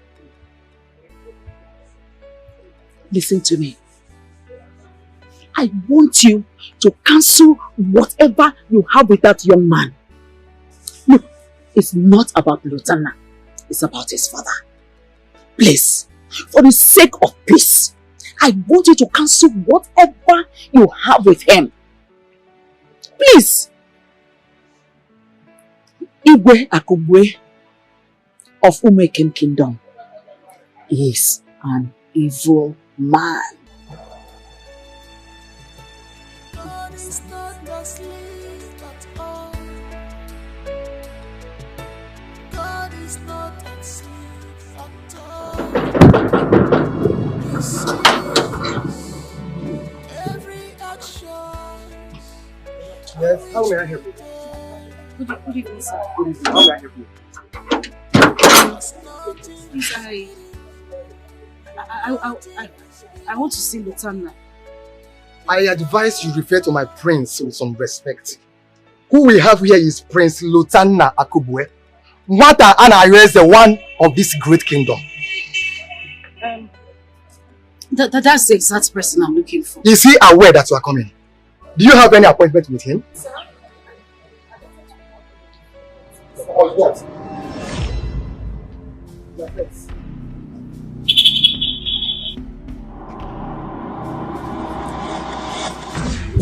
Listen to me. I want you to cancel whatever you have with that young man. Look, it's not about Lutana. It's about his father. Please, for the sake of peace, I want you to cancel whatever you have with him. Please. Igwe Akubwe of Umekem Kingdom is an evil man. God is not asleep at all. God is not asleep at all. He sees every action. Yes, how may I help you? Good evening, sir. Good evening, how may I help you? Please, I want to see Lutana. I advise you refer to my prince with some respect. Who we have here is Prince Lutana Akubwe. Nwata Ana is the one of this great kingdom. That's the exact person I'm looking for. Is he aware that you are coming? Do you have any appointment with him? Sir? Or what?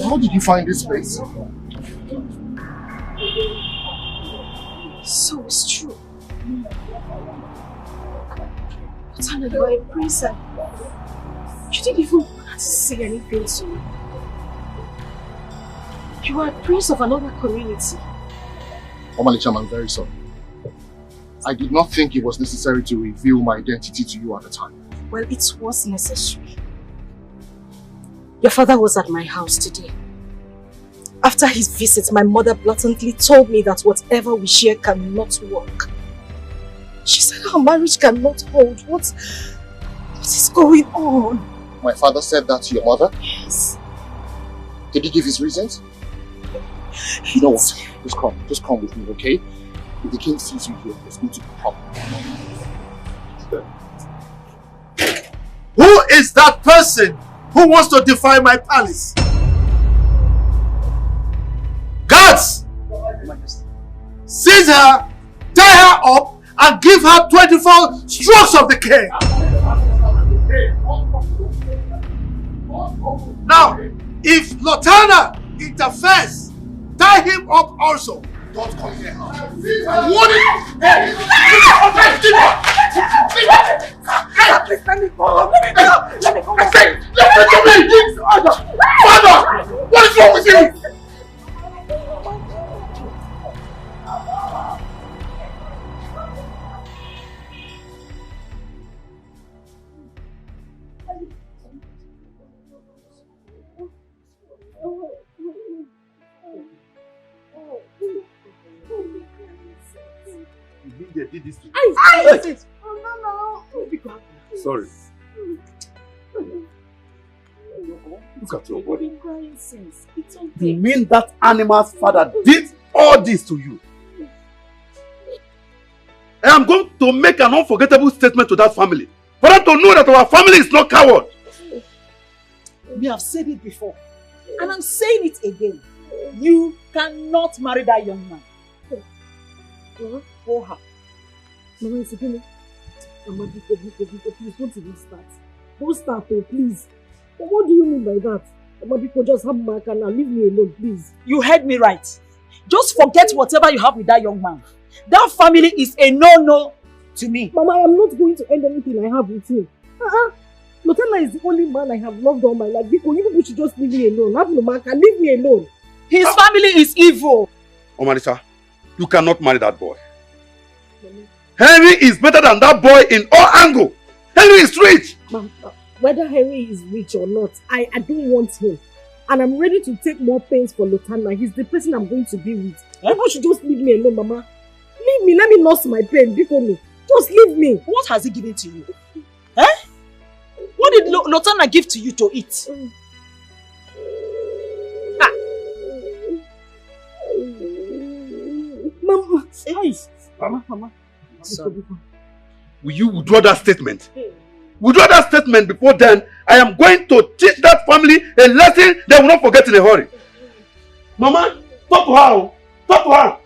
How did you find this place? So it's true. Lutana, you are a prince and you didn't even say anything to me. You are a prince of another community. Omalicham, I'm very sorry. I did not think it was necessary to reveal my identity to you at the time. Well, it was necessary. Your father was at my house today. After his visit, my mother blatantly told me that whatever we share cannot work. She said our marriage cannot hold. What is going on? My father said that to your mother? Yes. Did he give his reasons? You know what? Just come with me, okay? If the king sees you here, there's going to be a problem. Who is that person who wants to defy my palace? Guards! Seize her, tie her up, and give her 24 strokes of the cane. Now, if Lutana interferes, tie him up also. Don't come here. What is it? Let me go. Father, what is wrong with you? They did this to you. Sorry. Look at your body. You mean that animal's father did all this to you? I am going to make an unforgettable statement to that family. For them to know that our family is not coward. We have said it before. And I'm saying it again. You cannot marry that young man. For her. Mama, it's okay. Mama, please, don't even start. Don't start, please. What do you mean by that? Mama, just have my car now. Leave me alone, please. You heard me right. Just forget whatever you have with that young man. That family is a no-no to me. Mama, I am not going to end anything I have with him. Lutana is the only man I have loved all my life. You people should just leave me alone. Have no man, leave me alone. His family is evil. Omarisa, you cannot marry that boy. Henry is better than that boy in all angles. Henry is rich. Whether Henry is rich or not, I don't want him. And I'm ready to take more pains for Lutana. He's the person I'm going to be with. People should just leave me alone, Mama. Leave me. Let me nurse my pain. Just Just leave me. What has he given to you? Eh? What did Lotana give to you to eat? Mama. Hey. Mama. Sorry. Will you withdraw that statement? Withdraw that statement before then. I am going to teach that family a lesson they will not forget in a hurry. Mama, talk to her. Talk to her.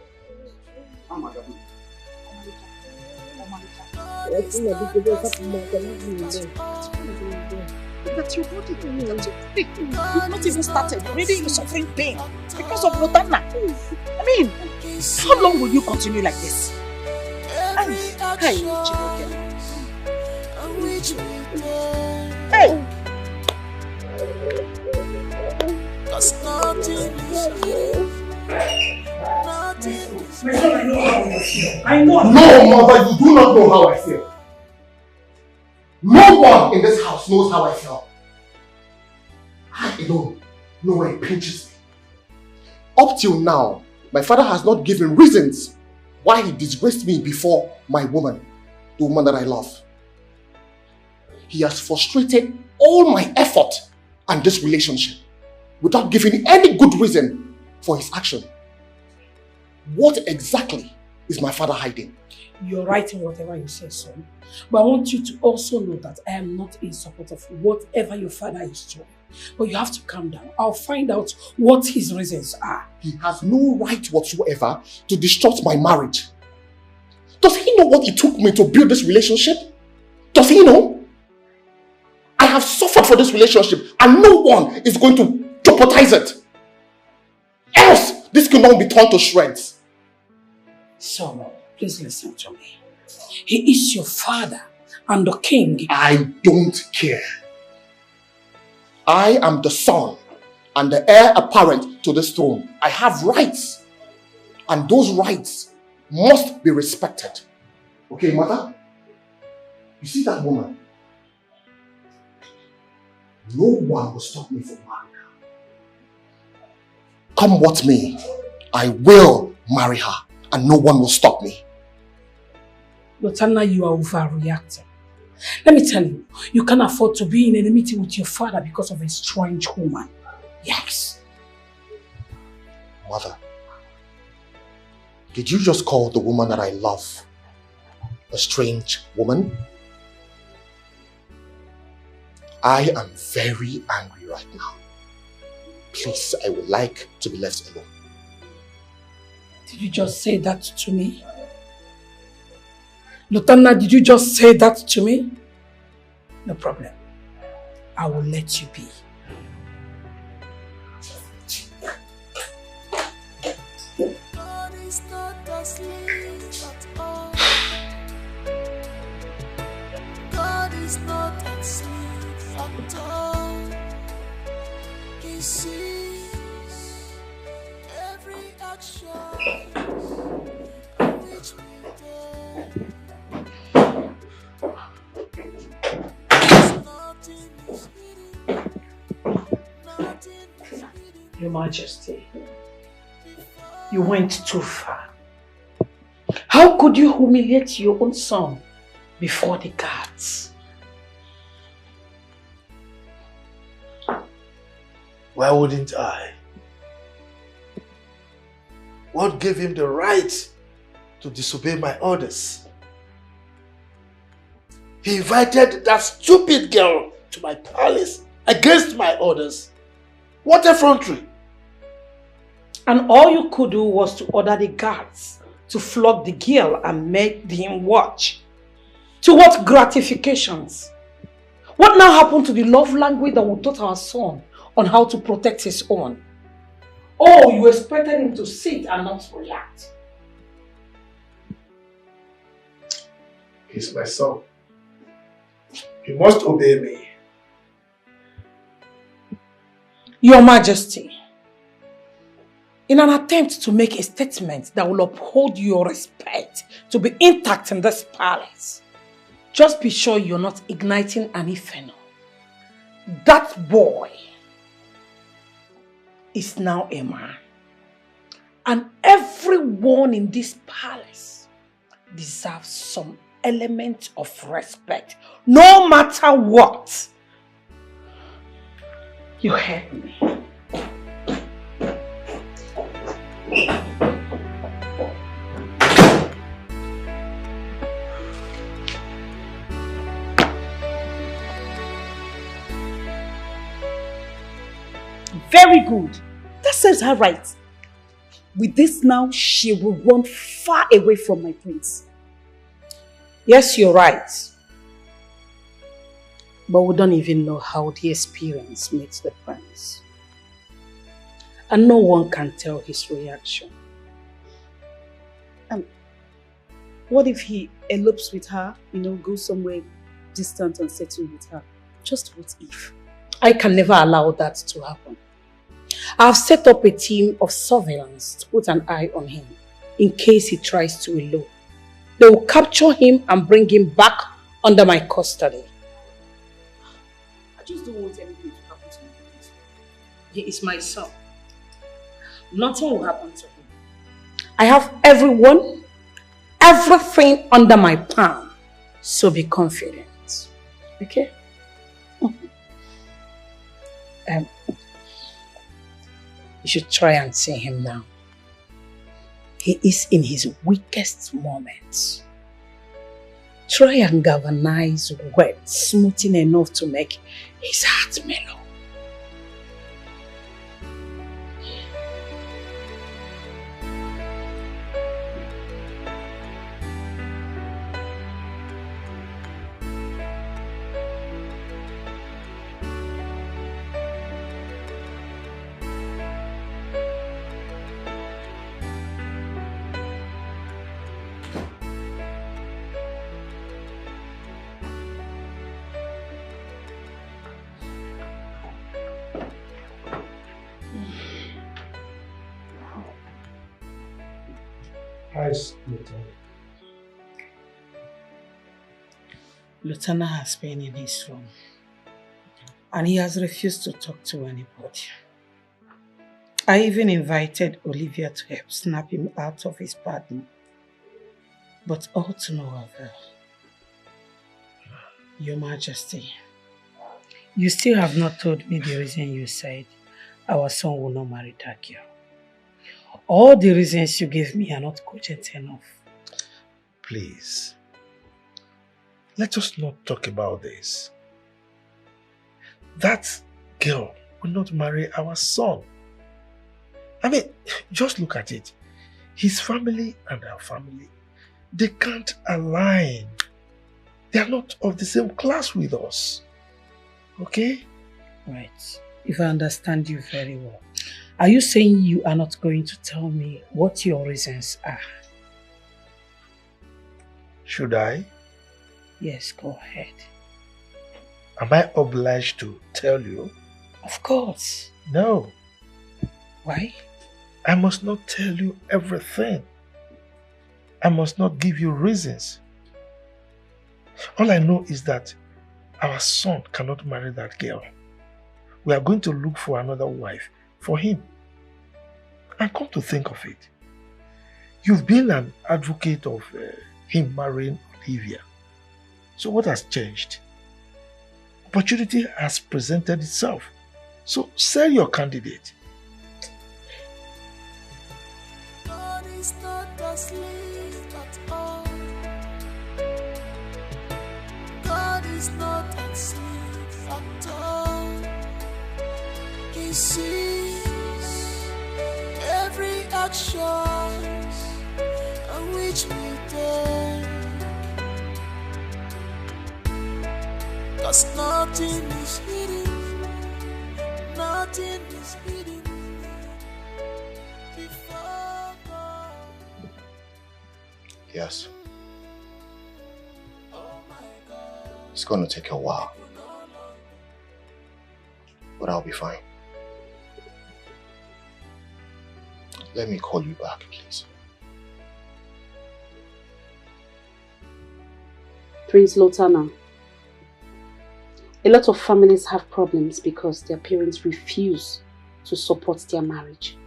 That's your body. You've not even started. Maybe you're suffering pain because of Lotana. I mean, how long will you continue like this? Hey! I know. No, mother, you do not know how I feel. No one in this house knows how I feel. I alone know where it pinches me. Up till now, my father has not given reasons why he disgraced me before my woman, the woman that I love. He has frustrated all my effort and this relationship without giving any good reason for his action. What exactly is my father hiding? You're right in whatever you say, son. But I want you to also know that I am not in support of whatever your father is doing. But you have to calm down. I'll find out what his reasons are. He has no right whatsoever to disrupt my marriage. Does he know what it took me to build this relationship? Does he know? I have suffered for this relationship and no one is going to jeopardize it. Else, this cannot be torn to shreds. Son, please listen to me. He is your father and the king. I don't care. I am the son and the heir apparent to this throne. I have rights. And those rights must be respected. Okay, mother? You see that woman? No one will stop me from marrying her. Come what may, I will marry her and no one will stop me. Lotana, you are overreacting. Let me tell you, you can't afford to be in enmity with your father because of a strange woman. Yes. Mother, did you just call the woman that I love a strange woman? I am very angry right now. Please, I would like to be left alone. Did you just say that to me? Lotana, did you just say that to me? No problem. I will let you be. God is not asleep at all. God is not asleep at all. He sees every action which we do. Your Majesty, you went too far. How could you humiliate your own son before the gods? Why wouldn't I? What gave him the right to disobey my orders? He invited that stupid girl to my palace against my orders. What effrontery! And all you could do was to order the guards to flog the girl and make him watch. To what gratifications? What now happened to the love language that we taught our son on how to protect his own? Oh, you expected him to sit and not react. He's my son. He must obey me. Your Majesty, in an attempt to make a statement that will uphold your respect to be intact in this palace, just be sure you're not igniting an inferno. That boy is now a man. And everyone in this palace deserves some element of respect, no matter what. You heard me. Very good. That serves her right. With this now, she will run far away from my prince. Yes, you're right. But we don't even know how the experience makes the prince. And no one can tell his reaction. What if he elopes with her, goes somewhere distant and settle with her? Just what if? I can never allow that to happen. I've set up a team of surveillance to put an eye on him in case he tries to elope. They will capture him and bring him back under my custody. I just don't want anything to happen to him. He is my son. Nothing will happen to him. I have everything under my palm. So be confident. Okay? You should try and see him now. He is in his weakest moments. Try and galvanize words smoothing enough to make his heart mellow. Lieutenant has been in his room and he has refused to talk to anybody. I even invited Olivia to help snap him out of his partner, but all to no avail. Your Majesty, you still have not told me the reason you said our son will not marry that girl. All the reasons you gave me are not cogent enough. Please, let us not talk about this. That girl will not marry our son. I mean, just look at it. His family and our family, they can't align. They are not of the same class with us. Okay? Right. If I understand you very well, are you saying you are not going to tell me what your reasons are? Should I? Yes, go ahead. Am I obliged to tell you? Of course. No. Why? I must not tell you everything. I must not give you reasons. All I know is that our son cannot marry that girl. We are going to look for another wife for him. And come to think of it, you've been an advocate of him marrying Olivia. So what has changed? Opportunity has presented itself. So sell your candidate. God is not asleep at all. God is not asleep at all. He sees every action on which we take. 'Cause nothing is hidden, nothing is hidden before God. Yes. It's going to take a while. But I'll be fine. Let me call you back, please. Prince Lotana, a lot of families have problems because their parents refuse to support their marriage.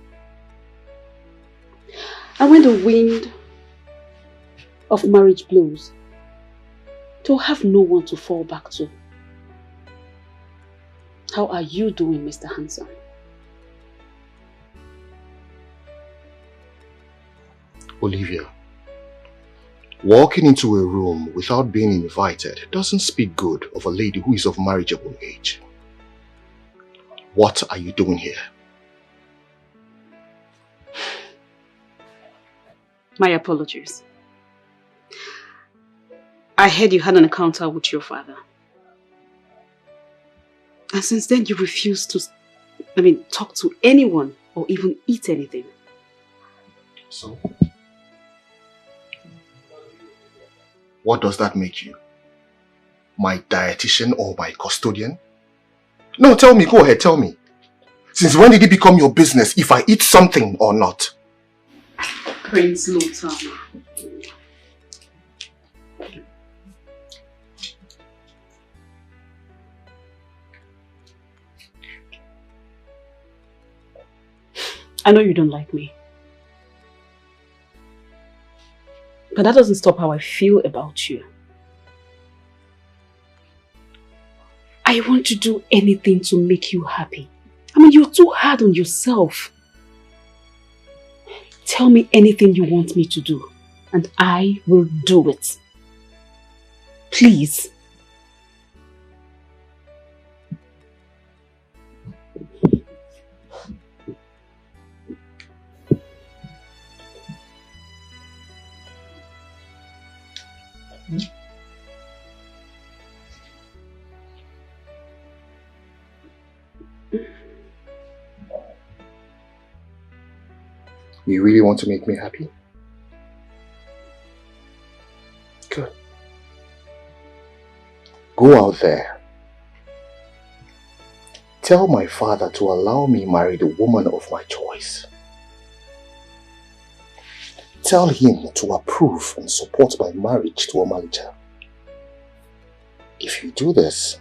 And when the wind of marriage blows, They'll have no one to fall back to. How are you doing, Mr. Handsome? Olivia, walking into a room without being invited doesn't speak good of a lady who is of marriageable age. What are you doing here? My apologies. I heard you had an encounter with your father. And since then you refuse to, talk to anyone or even eat anything. So? What does that make you? My dietitian or my custodian? No, tell me, go ahead, tell me. Since when did it become your business if I eat something or not? Prince Lotana. I know you don't like me. But that doesn't stop how I feel about you. I want to do anything to make you happy. You're too hard on yourself. Tell me anything you want me to do, and I will do it. Please. You really want to make me happy? Good. Go out there. Tell my father to allow me marry the woman of my choice. Tell him to approve and support my marriage to Omalicha. If you do this,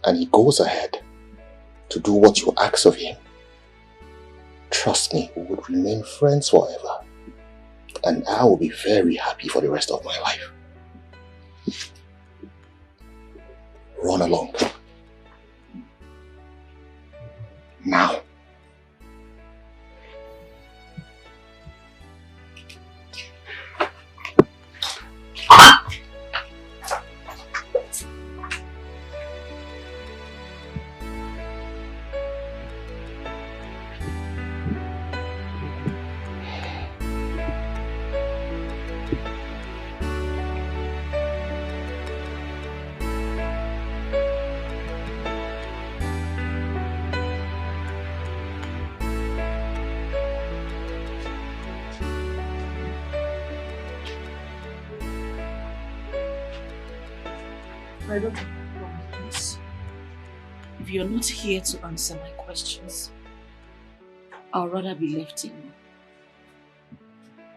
and he goes ahead to do what you ask of him, trust me, we would remain friends forever. And I will be very happy for the rest of my life. Run along. Now. I don't promise. If you're not here to answer my questions, I'll rather be left alone.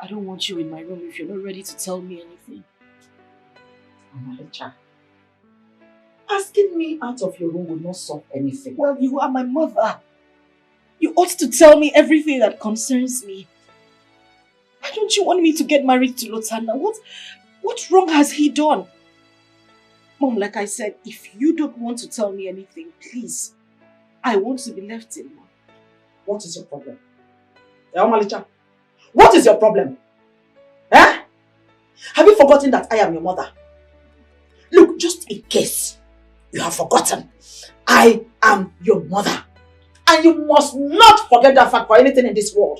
I don't want you in my room if you're not ready to tell me anything. Omalicha, asking me out of your room will not solve anything. Well, you are my mother. You ought to tell me everything that concerns me. Why don't you want me to get married to Lotana? What wrong has he done? Mom, like I said, if you don't want to tell me anything, please, I want to be left alone. What is your problem? Omalicha, what is your problem? Eh? Have you forgotten that I am your mother? Look, just in case you have forgotten, I am your mother. And you must not forget that fact for anything in this world.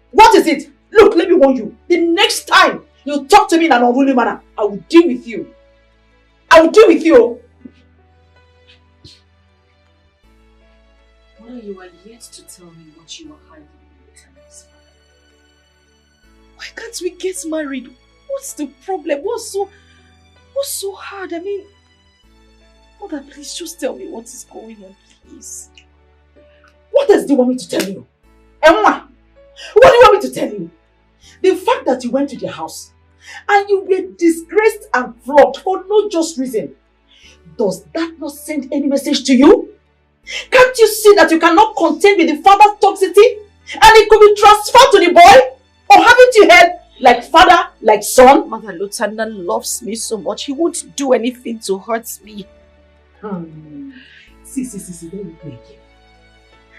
What is it? Look, let me warn you. The next time you talk to me in an unruly manner, I will deal with you. I will deal with you. Mother, you are yet to tell me what you are hiding in the tennis. Why can't we get married? What's the problem? What's so hard? Mother, please just tell me what is going on, please. What else do you want me to tell you? Emma, what do you want me to tell you? The fact that you went to their house and you were disgraced and flogged for no just reason, does that not send any message to you? Can't you see that you cannot contend with the father's toxicity and it could be transferred to the boy? Or haven't you heard Like father, like son. Mother Lutana loves me so much. He won't do anything to hurt me. See, don't look me again.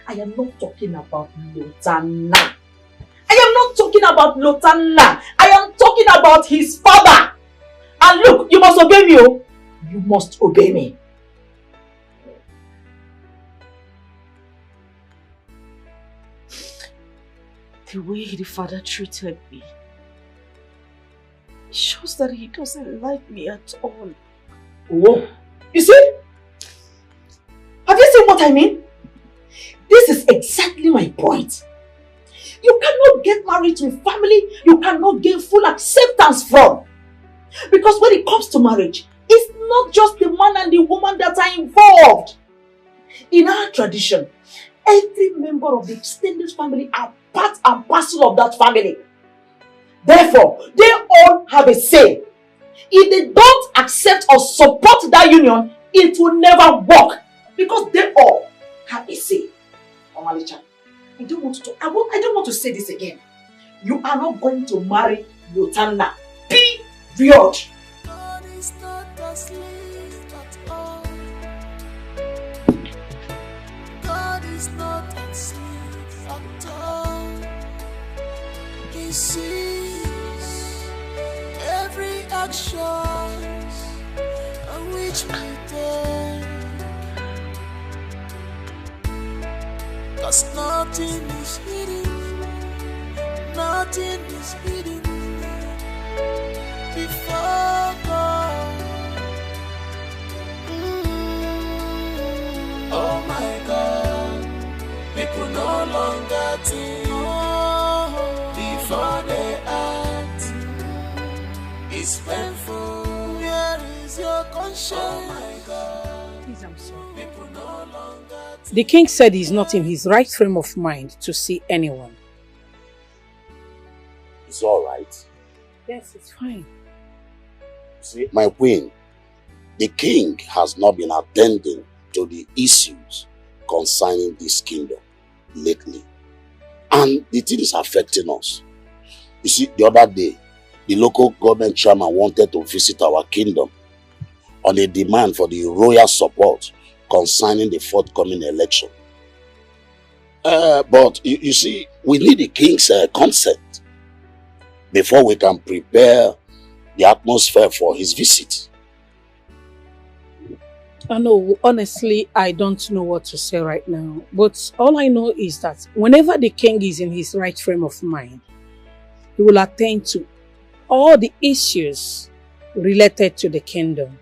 I am not talking about Lutana. I am not talking about Lutana. I am talking about his father. And look, you must obey me. Oh. You must obey me. The way the father treated me shows that he doesn't like me at all. Oh, you see? Have you seen what I mean? This is exactly my point. You cannot get married to a family you cannot gain full acceptance from. Because when it comes to marriage, it's not just the man and the woman that are involved. In our tradition, every member of the extended family are part and parcel of that family. Therefore, they all have a say. If they don't accept or support that union, it will never work. Because they all have a say. Omalicha, I don't want to say this again. You are not going to marry Lutana. Period. God is not asleep at all. God is not asleep at all. He sees every action on which we turn. 'Cause nothing is hidden, nothing is hidden before God. Oh my God, people no longer think before they act. It's painful. Where is your conscience? Oh my God, Please, I'm sorry. people no longer think. The king said he's not in his right frame of mind to see anyone. It's all right. Yes, it's fine. See, my queen, the king has not been attending to the issues concerning this kingdom lately. And the thing is affecting us. You see, the other day, the local government chairman wanted to visit our kingdom on a demand for the royal support concerning the forthcoming election. But you see, we need the king's consent before we can prepare the atmosphere for his visit. I know, honestly, I don't know what to say right now. But all I know is that whenever the king is in his right frame of mind, he will attend to all the issues related to the kingdom.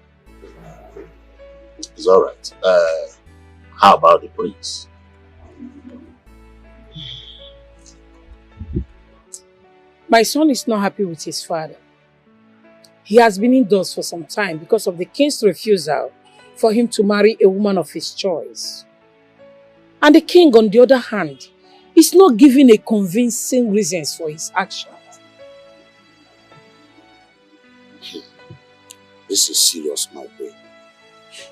It's all right. How about the prince? My son is not happy with his father. He has been indoors for some time because of the king's refusal for him to marry a woman of his choice. And the king, on the other hand, is not giving a convincing reasons for his actions. This is serious, my boy.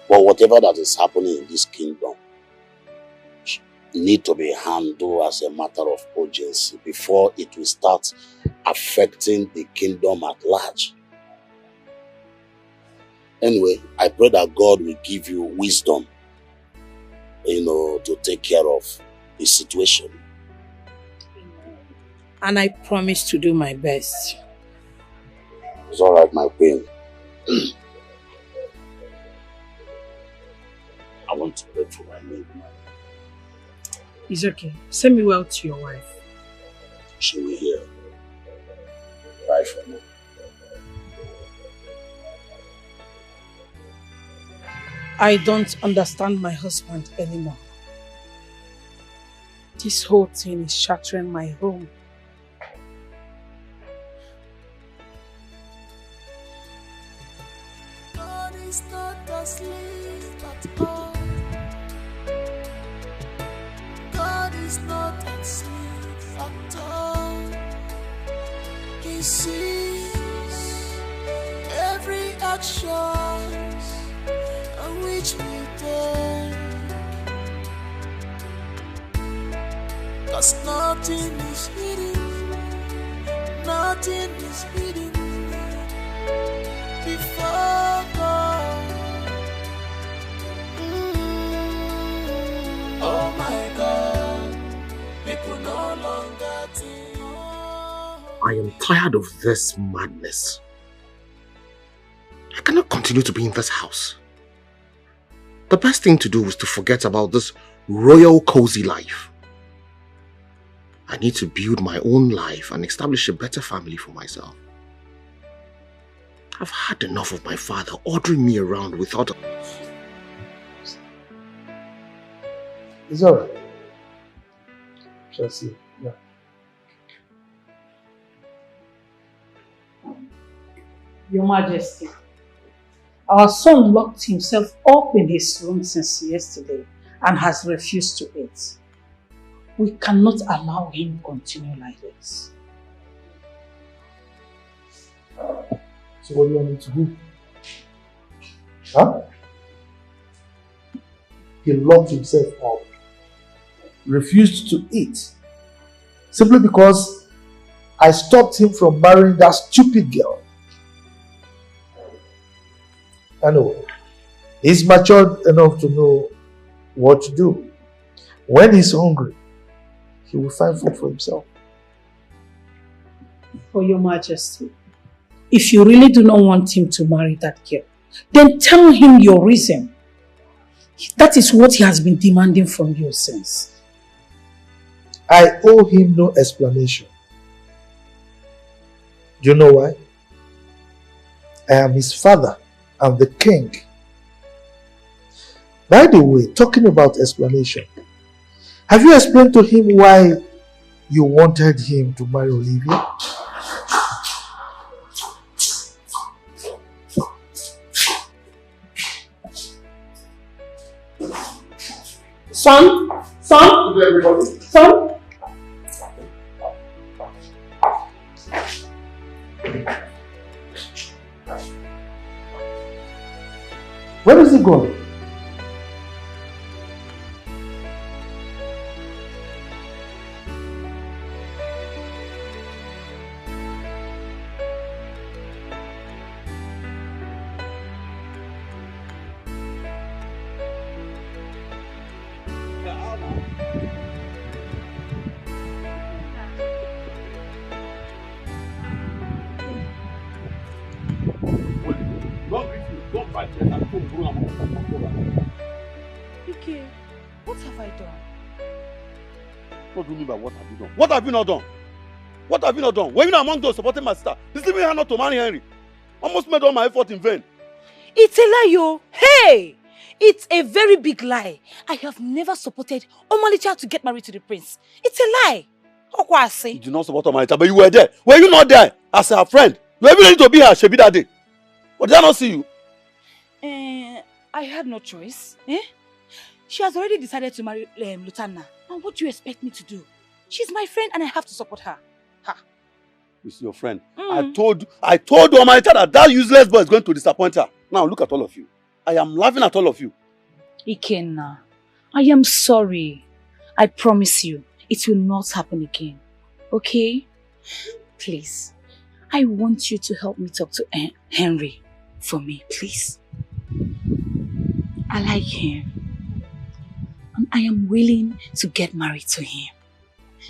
But whatever that is happening in this kingdom need to be handled as a matter of urgency before it will start affecting the kingdom at large. Anyway, I pray that God will give you wisdom, to take care of the situation. And I promise to do my best. It's all right, my queen. I want to pray for my maid. It's okay. Send me well to your wife. She will hear. Bye for now. I don't understand my husband anymore. This whole thing is shattering my home. God is not asleep at all. God is not asleep at all. He sees every action on which we turn. 'Cause nothing is hidden, Nothing is hidden before God. Oh my God, people no longer think. I am tired of this madness. I cannot continue to be in this house. The best thing to do is to forget about this royal cozy life. I need to build my own life and establish a better family for myself. I've had enough of my father ordering me around without a... It's alright. Shall see. Yeah. Your Majesty, our son locked himself up in his room since yesterday and has refused to eat. We cannot allow him to continue like this. So what do you want me to do? Huh? He locked himself up, refused to eat, simply because I stopped him from marrying that stupid girl. Anyway, he's matured enough to know what to do. When he's hungry, he will find food for himself. For your Majesty, if you really do not want him to marry that girl, then tell him your reason. That is what he has been demanding from you since. I owe him no explanation. Do you know why? I am his father and the king. By the way, talking about explanation, have you explained to him why you wanted him to marry Olivia? Son? Where is he going? Ike, what have I done? What do you mean by what have you done? What have you not done? What have you not done? Were you not among those supporting my sister? This leaving her not to marry Henry. Almost made all my effort in vain. It's a lie, yo. Hey! It's a very big lie. I have never supported Omalicha to get married to the prince. It's a lie. You did not support Omalicha, but you were there. Were you not there as her friend? You were even ready to be her Shebi that day. But did I not see you? I had no choice. She has already decided to marry Lutana. Now what do you expect me to do? She's my friend and I have to support her. It's your friend. I told Omalicha that useless boy is going to disappoint her. Now look at all of you. I am laughing at all of you. Ikenna, I am sorry. I promise you, it will not happen again. Okay? Please, I want you to help me talk to Henry for me, please. I like him. And I am willing to get married to him.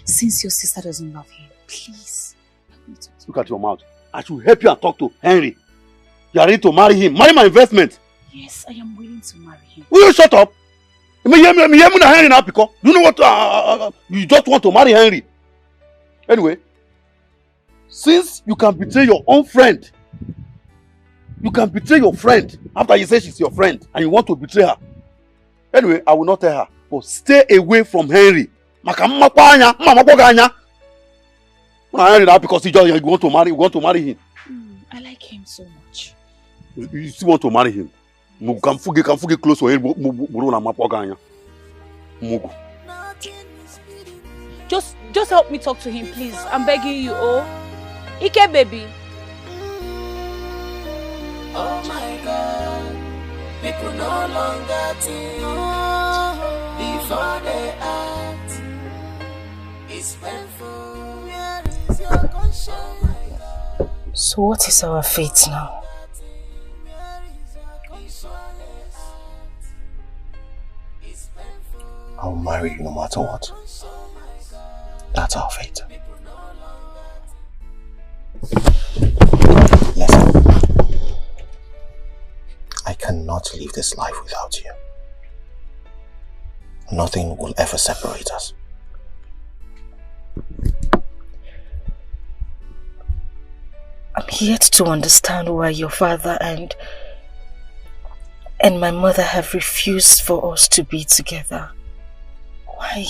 Since your sister doesn't love him, please help me talk to him. Look at your mouth. I should help you and talk to Henry. You are ready to marry him. Marry my investment. Yes, I am willing to marry him. Will you shut up? Do you know what? You just want to marry Henry. Anyway, since you can betray your own friend, you can betray your friend after you say she's your friend and you want to betray her. Anyway, I will not tell her, but stay away from Henry. Henry now because you want to marry him. I like him so much. You still want to marry him? Can close to him. Just help me talk to him, please. I'm begging you, oh. Ike, baby. Oh my God, people no longer think before they act. It's painful. Where is your conscience? So what is our fate now? I'll marry you no matter what. That's our fate. Listen, I cannot live this life without you. Nothing will ever separate us. I'm yet to understand why your father and my mother have refused for us to be together. Why?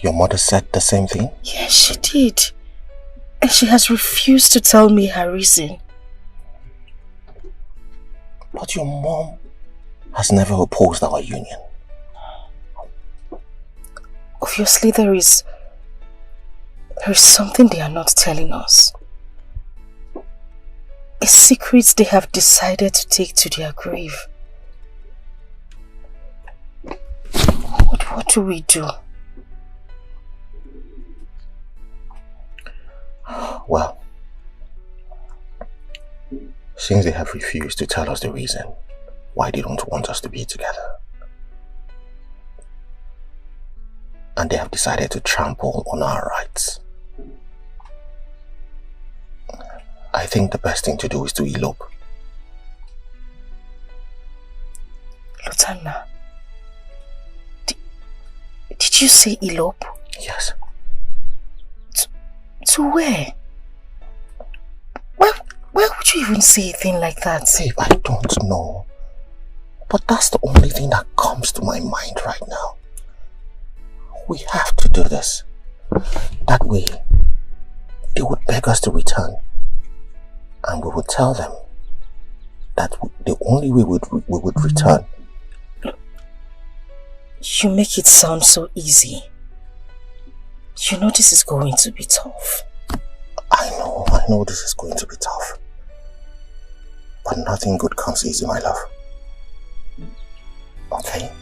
Your mother said the same thing? Yes, she did. And she has refused to tell me her reason. But your mom has never opposed our union. Obviously there is something they are not telling us. A secret they have decided to take to their grave. What do we do? Well, since they have refused to tell us the reason why they don't want us to be together, and they have decided to trample on our rights, I think the best thing to do is to elope. Lutana, did you say elope? Yes. To where? Why would you even say a thing like that? Babe, I don't know. But that's the only thing that comes to my mind right now. We have to do this. That way, they would beg us to return. And we would tell them that the only way we would return. You make it sound so easy. You know this is going to be tough. I know this is going to be tough. But nothing good comes easy, my love. Okay?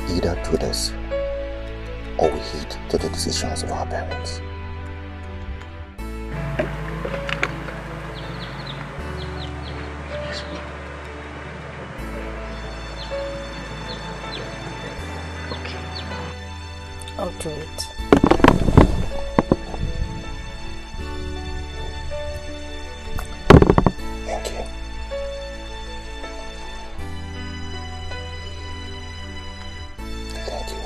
Either do this, or we heed to the decisions of our parents. I'll do it. Thank you. Thank you.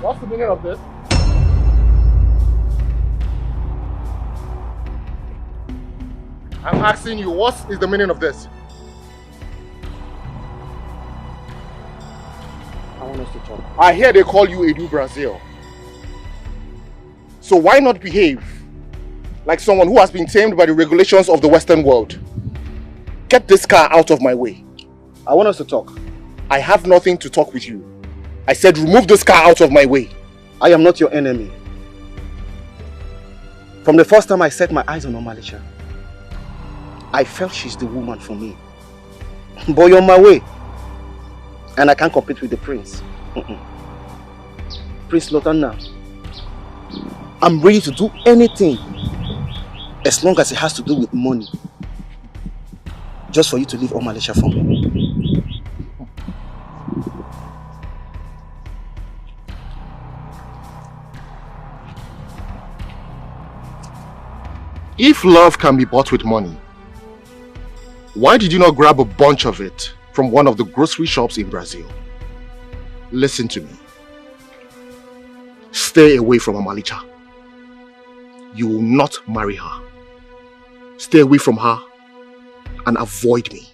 What's the meaning of this? I'm asking you, what is the meaning of this? I want us to talk. I hear they call you Edu Brazil. So why not behave like someone who has been tamed by the regulations of the Western world? Get this car out of my way. I want us to talk. I have nothing to talk with you. I said remove this car out of my way. I am not your enemy. From the first time I set my eyes on Omalisha, I felt she's the woman for me. But you're on my way. And I can't compete with the prince. Prince Lotana, I'm ready to do anything as long as it has to do with money. Just for you to leave Omalisha for me. If love can be bought with money, why did you not grab a bunch of it from one of the grocery shops in Brazil? Listen to me. Stay away from Omalicha. You will not marry her. Stay away from her and avoid me.